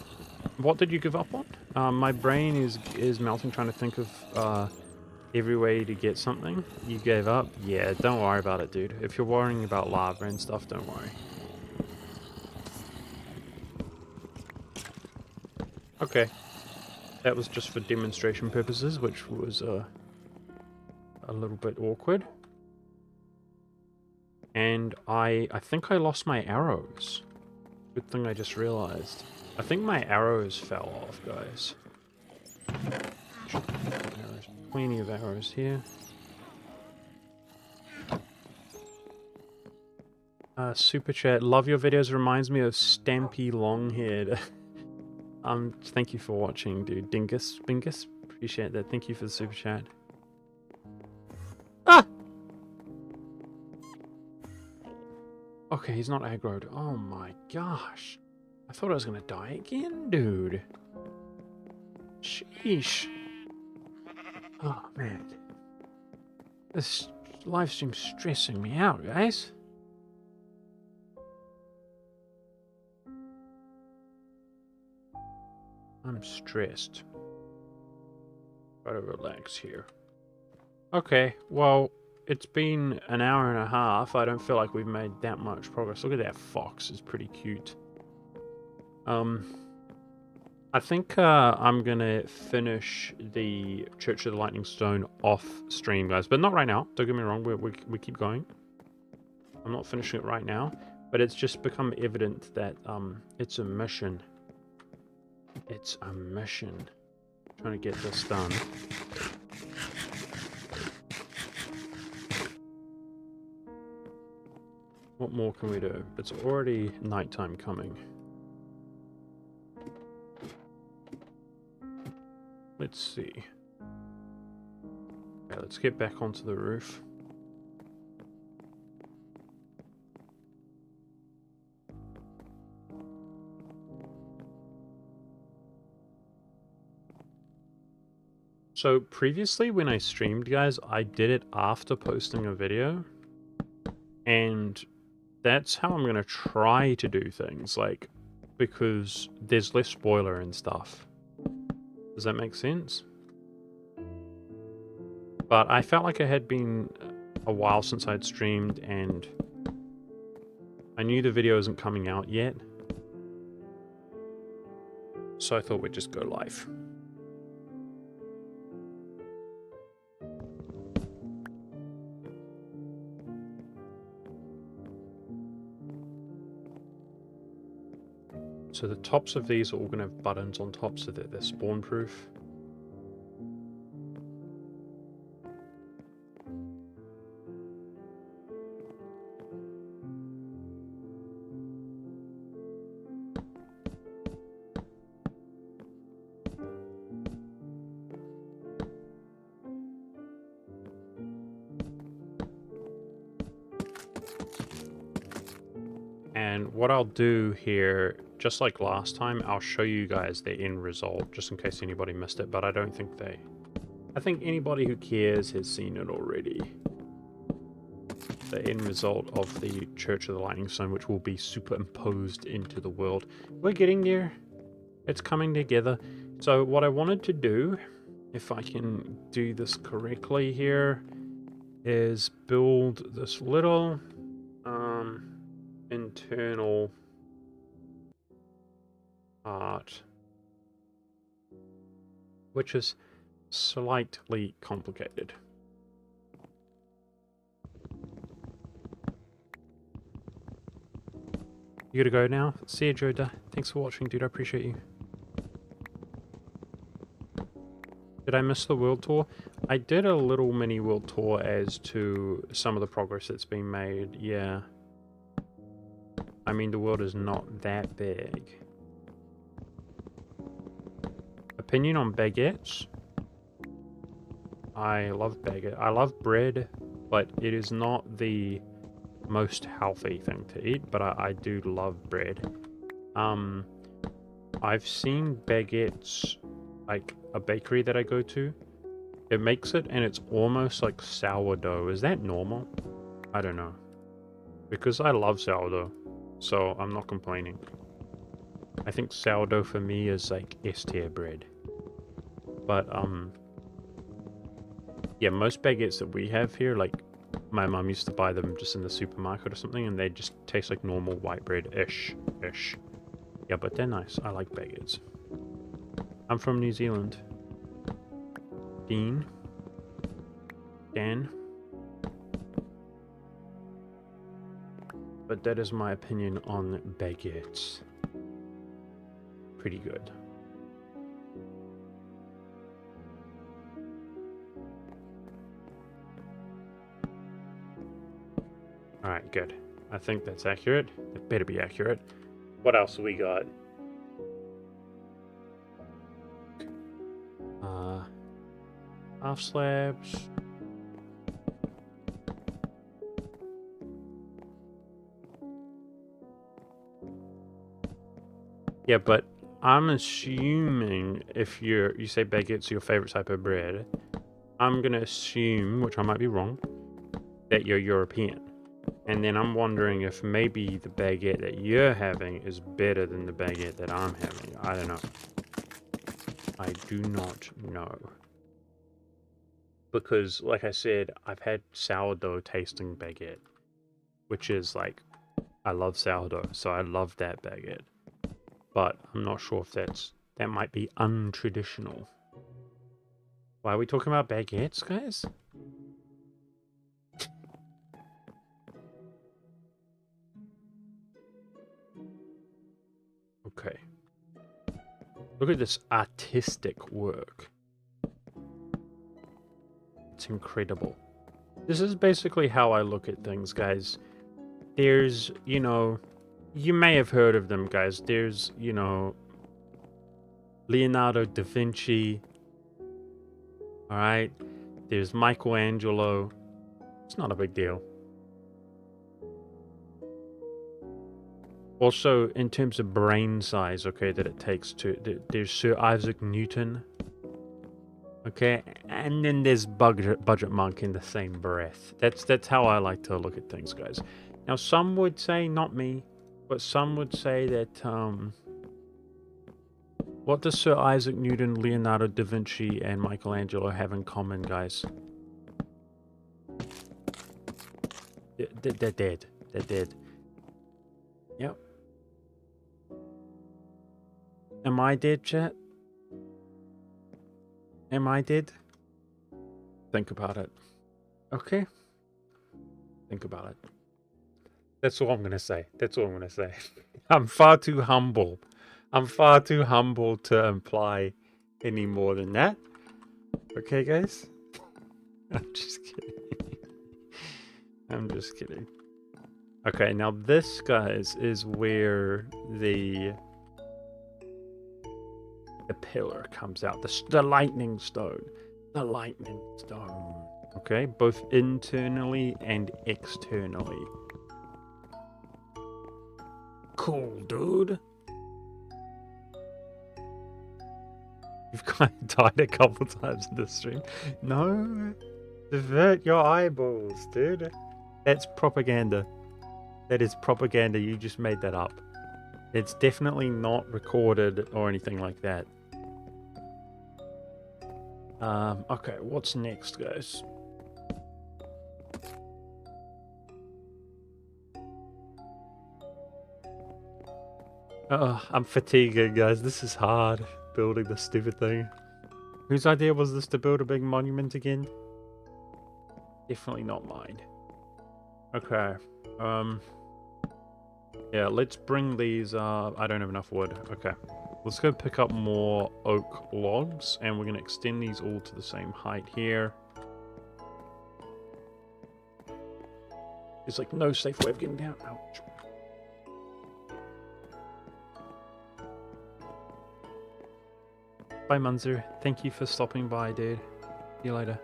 What did you give up on? My brain is melting trying to think of every way to get something. You gave up? Yeah, don't worry about it, dude. If you're worrying about lava and stuff, don't worry. Okay. That was just for demonstration purposes, which was a little bit awkward. And I think I lost my arrows. Good thing I just realized. I think my arrows fell off, guys. Arrows. Plenty of arrows here. Super chat. Love your videos. Reminds me of Stampy Longhead. Thank you for watching, dude. Dingus, Bingus. Appreciate that. Thank you for the super chat. Ah! Okay, he's not aggroed. Oh my gosh. I thought I was gonna die again, dude. Sheesh. Oh, man. This live stream's stressing me out, guys. I'm stressed. Gotta relax here. Okay, well, it's been an hour and a half. I don't feel like we've made that much progress. Look at that fox. It's pretty cute. I think I'm gonna finish the Church of the Lightning Stone off stream, guys, but not right now. Don't get me wrong. We keep going. I'm not finishing it right now, but it's just become evident that it's a mission. It's a mission. I'm trying to get this done. What more can we do? It's already nighttime coming. Let's see. Okay, let's get back onto the roof. So previously when I streamed, guys, I did it after posting a video. And that's how I'm going to try to do things, like, because there's less spoiler and stuff. Does that make sense? But I felt like it had been a while since I'd streamed, and I knew the video isn't coming out yet. So I thought we'd just go live. So the tops of these are all going to have buttons on top so that they're spawn proof. And what I'll do here, just like last time, I'll show you guys the end result, just in case anybody missed it, but I don't think they... I think anybody who cares has seen it already. The end result of the Church of the Lightning Stone, which will be superimposed into the world. We're getting there. It's coming together. So what I wanted to do, if I can do this correctly here, is build this little internal part, which is slightly complicated. You gotta go now. See you, Joda. Thanks for watching, dude. I appreciate you. Did I miss the world tour? I did a little mini world tour as to some of the progress that's been made. Yeah. I mean, the world is not that big. Opinion on baguettes? I love baguette. I love bread, but it is not the most healthy thing to eat, but I do love bread. I've seen baguettes, like a bakery that I go to. It makes it and it's almost like sourdough. Is that normal? I don't know. Because I love sourdough, so I'm not complaining. I think sourdough for me is like S-tier bread. But, yeah, most baguettes that we have here, like, my mum used to buy them just in the supermarket or something, and they just taste like normal white bread-ish. Yeah, but they're nice. I like baguettes. I'm from New Zealand. Dan. But that is my opinion on baguettes. Pretty good. Alright, good. I think that's accurate. It better be accurate. What else we got? Half slabs. Yeah, but I'm assuming if you say baguette's your favorite type of bread, I'm gonna assume, which I might be wrong, that you're European. And then I'm wondering if maybe the baguette that you're having is better than the baguette that I'm having. I don't know. I do not know. Because, like I said, I've had sourdough tasting baguette. Which is like, I love sourdough, so I love that baguette. But I'm not sure if that might be untraditional. Why are we talking about baguettes, guys? Okay. Look at this artistic work. It's incredible. This is basically how I look at things, guys. There's, you know, you may have heard of them, guys. There's, you know, Leonardo da Vinci. Alright? There's Michelangelo. It's not a big deal. Also, in terms of brain size, okay, that it takes to... There's Sir Isaac Newton. Okay, and then there's Budget Monk in the same breath. That's how I like to look at things, guys. Now, some would say, not me, but some would say that, what does Sir Isaac Newton, Leonardo da Vinci, and Michelangelo have in common, guys? They're dead. They're dead. Yep. Am I dead, chat? Am I dead? Think about it. Okay? Think about it. That's all I'm going to say. That's all I'm going to say. I'm far too humble. I'm far too humble to imply any more than that. Okay, guys? I'm just kidding. I'm just kidding. Okay, now this, guys, is where the pillar comes out. The Lightning Stone. The Lightning Stone. Okay, both internally and externally. Cool, dude. You've kind of died a couple times in this stream. No, divert your eyeballs, dude. That's propaganda. That is propaganda. You just made that up. It's definitely not recorded or anything like that. Okay, what's next, guys? I'm fatigued, guys. This is hard, building this stupid thing. Whose idea was this to build a big monument again? Definitely not mine. Okay. Yeah, let's bring these, I don't have enough wood. Okay. Let's go pick up more oak logs, and we're going to extend these all to the same height here. There's like no safe way of getting down. Ouch. Bye, Munzer. Thank you for stopping by, dude. See you later.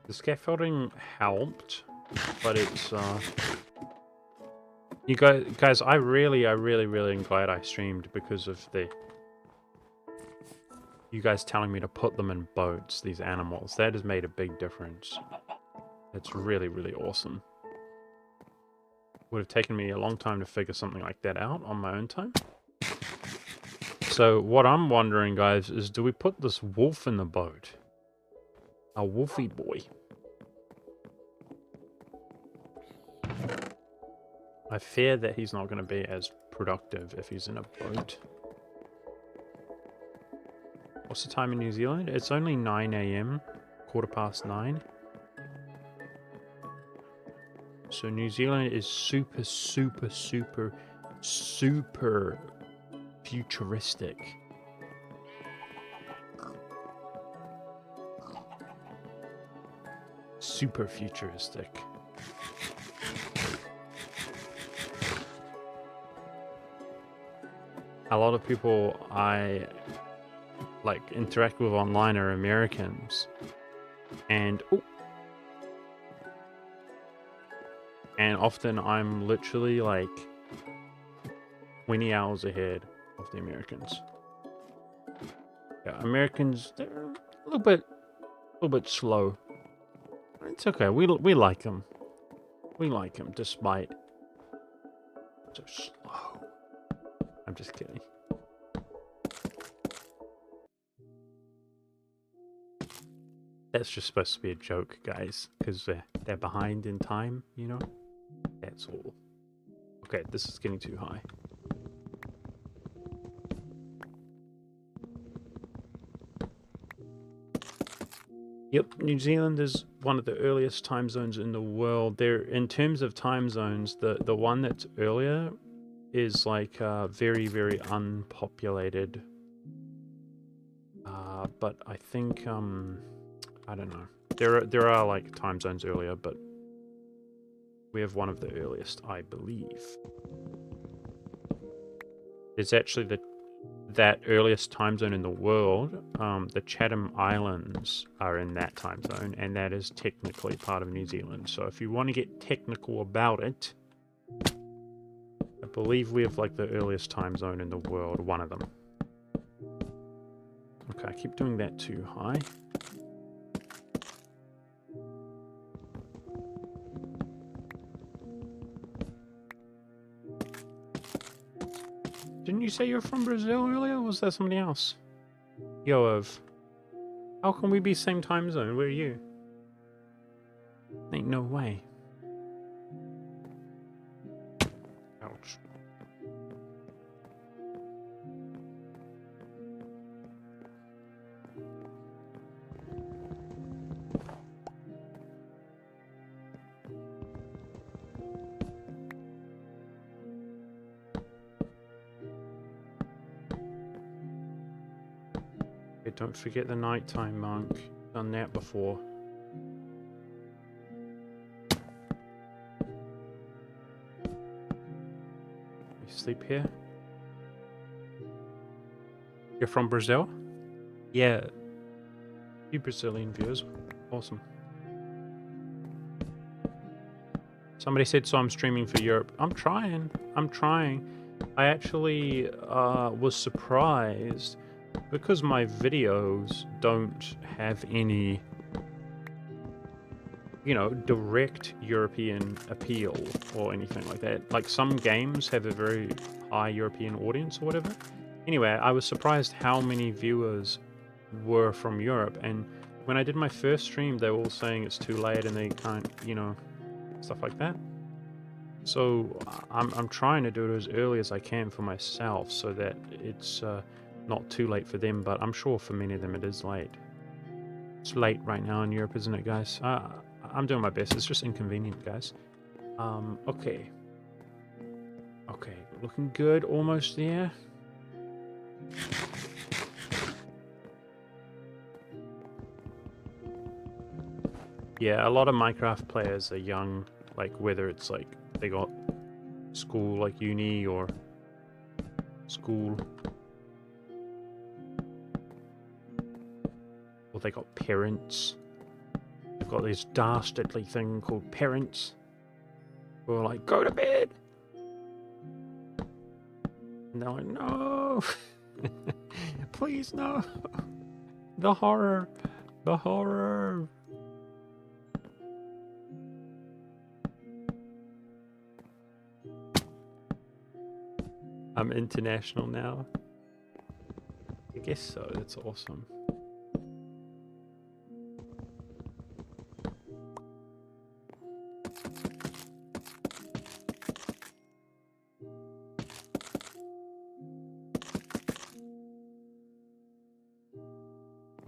The scaffolding helped, but it's you guys, I really am glad I streamed because of you guys telling me to put them in boats, these animals. That has made a big difference. It's really awesome. Would have taken me a long time to figure something like that out on my own time. So what I'm wondering, guys, is do we put this wolf in the boat? A wolfy boy. I fear that he's not going to be as productive if he's in a boat. What's the time in New Zealand? It's only 9 AM, 9:15. So New Zealand is super futuristic. Super futuristic. A lot of people I like interact with online are Americans, and often I'm literally like 20 hours ahead of the Americans. Yeah, Americans, they're a little bit slow. It's okay. We like them. We like them despite so slow. I'm just kidding. That's just supposed to be a joke, guys, because they're behind in time, you know? That's all. Okay, this is getting too high. Yep, New Zealand is one of the earliest time zones in the world. There, in terms of time zones, the one that's earlier is like very unpopulated. But I think I don't know. There are like time zones earlier, but we have one of the earliest, I believe. It's actually that earliest time zone in the world. The Chatham Islands are in that time zone, and that is technically part of New Zealand. So if you want to get technical about it, I believe we have like the earliest time zone in the world, one of them. Okay, I keep doing that too high. Didn't you say you're from Brazil earlier, or was that somebody else? Yoav. How can we be same time zone? Where are you? Ain't no way. Ouch. Don't forget the nighttime, monk. Done that before. You sleep here? You're from Brazil? Yeah. You Brazilian viewers. Awesome. Somebody said, so I'm streaming for Europe. I'm trying. I actually was surprised because my videos don't have any you know, direct European appeal or anything like that. Like, some games have a very high European audience or whatever. Anyway, I was surprised how many viewers were from Europe, and when I did my first stream, they were all saying it's too late and they can't, you know, stuff like that. So I'm trying to do it as early as I can for myself so that it's not too late for them, but I'm sure for many of them it is late. It's late right now in Europe, isn't it, guys? I'm doing my best. It's just inconvenient, guys. Okay. Okay, looking good. Almost there. Yeah, a lot of Minecraft players are young, like whether it's like they got school, like uni or school, or they got parents. They've got this dastardly thing called parents who are like, go to bed! And they're like, no! Please, no! The horror! The horror! I'm international now. I guess so, that's awesome.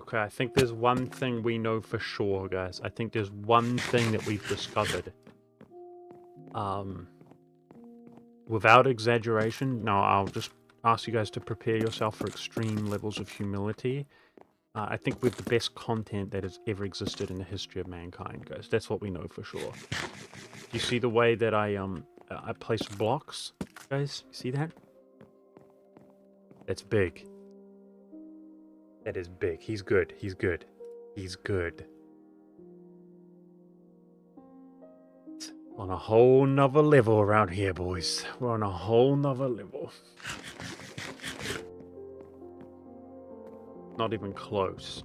Okay, I think there's one thing we know for sure, guys. I think there's one thing that we've discovered. Without exaggeration, now I'll just ask you guys to prepare yourself for extreme levels of humility. I think we're the best content that has ever existed in the history of mankind, guys. That's what we know for sure. You see the way that I place blocks, guys? You see that? That's big. That is big. He's good. He's good. He's good. On a whole nother level around here, boys. We're on a whole nother level. Not even close.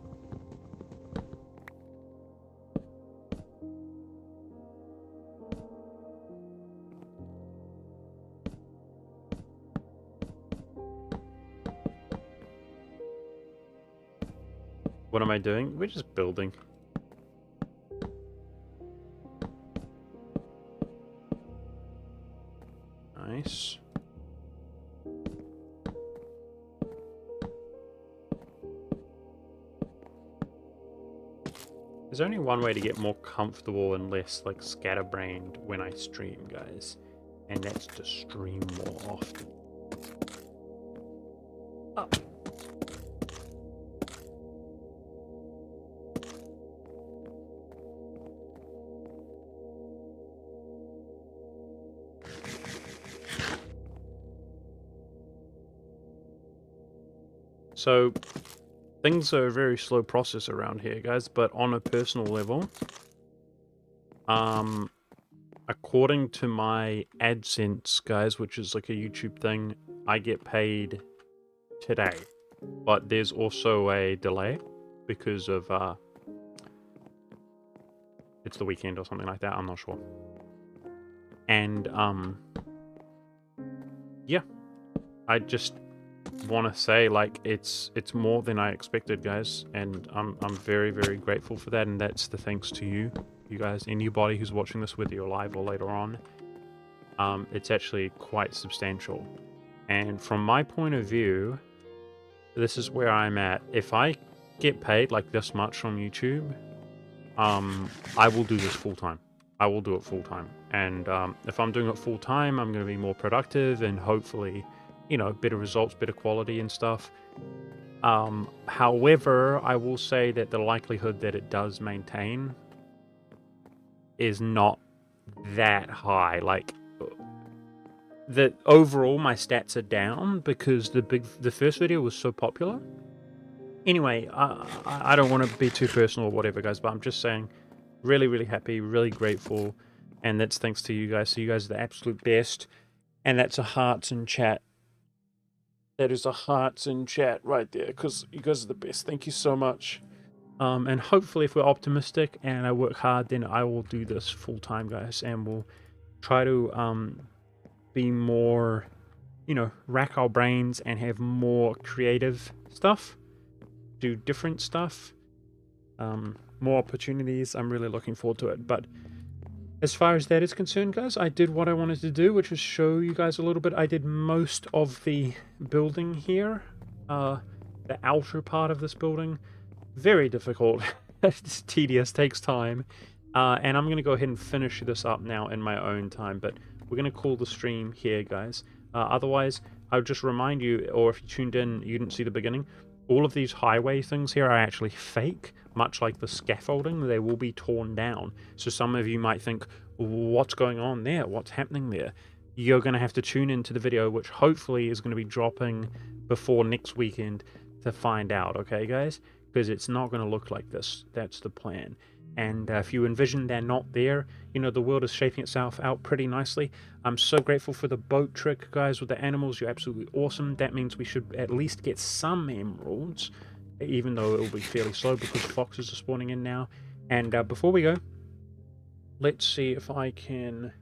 What am I doing? We're just building. Nice. There's only one way to get more comfortable and less like scatterbrained when I stream, guys, and that's to stream more often. Up. So things are a very slow process around here, guys, but on a personal level, according to my AdSense, guys, which is like a YouTube thing, I get paid today, but there's also a delay because of it's the weekend or something like that, I'm not sure. And yeah, I just want to say, like, it's more than I expected, guys, and I'm very, very grateful for that, and that's the thanks to you guys, anybody who's watching this, whether you're live or later on. It's actually quite substantial, and from my point of view, this is where I'm at. If I get paid like this much from YouTube, I will do this full-time. I will do it full-time, and if I'm doing it full-time, I'm going to be more productive and hopefully, you know, better results, better quality and stuff. However, I will say that the likelihood that it does maintain is not that high. Like, the overall my stats are down because the first video was so popular. Anyway, I don't want to be too personal or whatever, guys, but I'm just saying, really, really happy, really grateful, and that's thanks to you guys. So you guys are the absolute best, and that's a hearts in chat. That is a hearts in chat right there, because you guys are the best. Thank you so much. And hopefully if we're optimistic and I work hard, then I will do this full time, guys, and we'll try to be more, you know, rack our brains and have more creative stuff, do different stuff, more opportunities. I'm really looking forward to it. But as far as that is concerned, guys, I did what I wanted to do, which is show you guys a little bit. I did most of the building here, the outer part of this building. Very difficult. It's tedious, takes time. And I'm going to go ahead and finish this up now in my own time, but we're going to call the stream here, guys. Otherwise, I would just remind you, or if you tuned in, you didn't see the beginning, all of these highway things here are actually fake, much like the scaffolding. They will be torn down. So some of you might think, what's going on there? What's happening there? You're going to have to tune into the video, which hopefully is going to be dropping before next weekend to find out, okay, guys? Because it's not going to look like this. That's the plan. And if you envision they're not there, you know, the world is shaping itself out pretty nicely. I'm so grateful for the boat trick, guys, with the animals. You're absolutely awesome. That means we should at least get some emeralds, even though it will be fairly slow because foxes are spawning in now. And before we go, let's see if I can,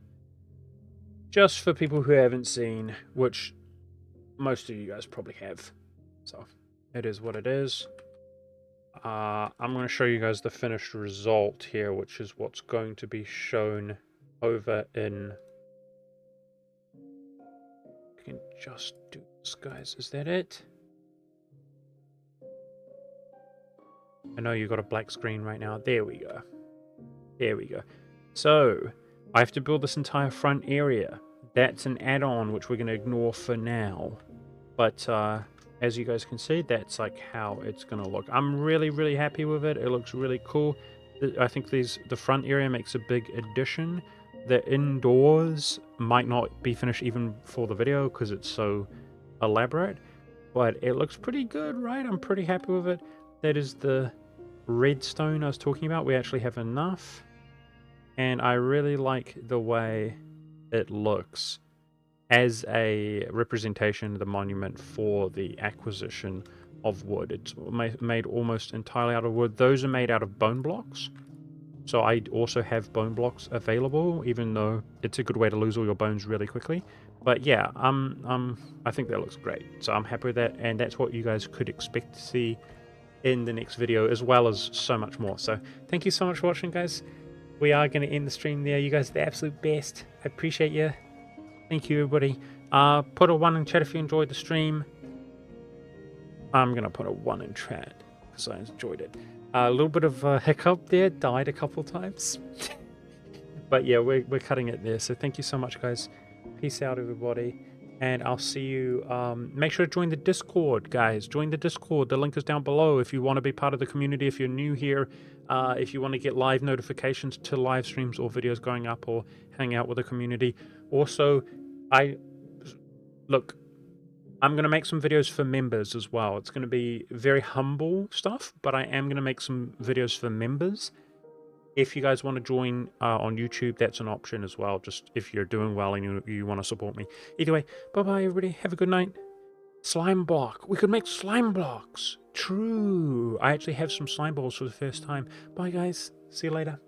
just for people who haven't seen, which most of you guys probably have, so it is what it is. I'm going to show you guys the finished result here, which is what's going to be shown over in... I can just do this, guys. Is that it? I know you got a black screen right now. There we go. There we go. So, I have to build this entire front area. That's an add-on, which we're going to ignore for now. But, as you guys can see, that's like how it's going to look. I'm really, really happy with it. It looks really cool. I think the front area makes a big addition. The indoors might not be finished even for the video because it's so elaborate. But it looks pretty good, right? I'm pretty happy with it. That is the redstone I was talking about. We actually have enough. And I really like the way it looks as a representation of the monument for the acquisition of wood. It's made almost entirely out of wood. Those are made out of bone blocks. So I also have bone blocks available, even though it's a good way to lose all your bones really quickly. But yeah, I think that looks great. So I'm happy with that, and that's what you guys could expect to see in the next video, as well as so much more. So thank you so much for watching, guys. We are going to end the stream there. You guys are the absolute best. I appreciate you. Thank you, everybody. Put a 1 in chat if you enjoyed the stream. I'm going to put a 1 in chat because I enjoyed it. A little bit of a hiccup there. Died a couple times. But yeah, we're cutting it there. So thank you so much, guys. Peace out, everybody. And I'll see you. Make sure to join the Discord, guys. Join the Discord. The link is down below if you want to be part of the community, if you're new here, if you want to get live notifications to live streams or videos going up or hang out with the community. Also, I'm going to make some videos for members as well. It's going to be very humble stuff, but I am going to make some videos for members. If you guys want to join on YouTube, that's an option as well, just if you're doing well and you want to support me. Either way, bye-bye, everybody. Have a good night. Slime block. We could make slime blocks. True. I actually have some slime balls for the first time. Bye, guys. See you later.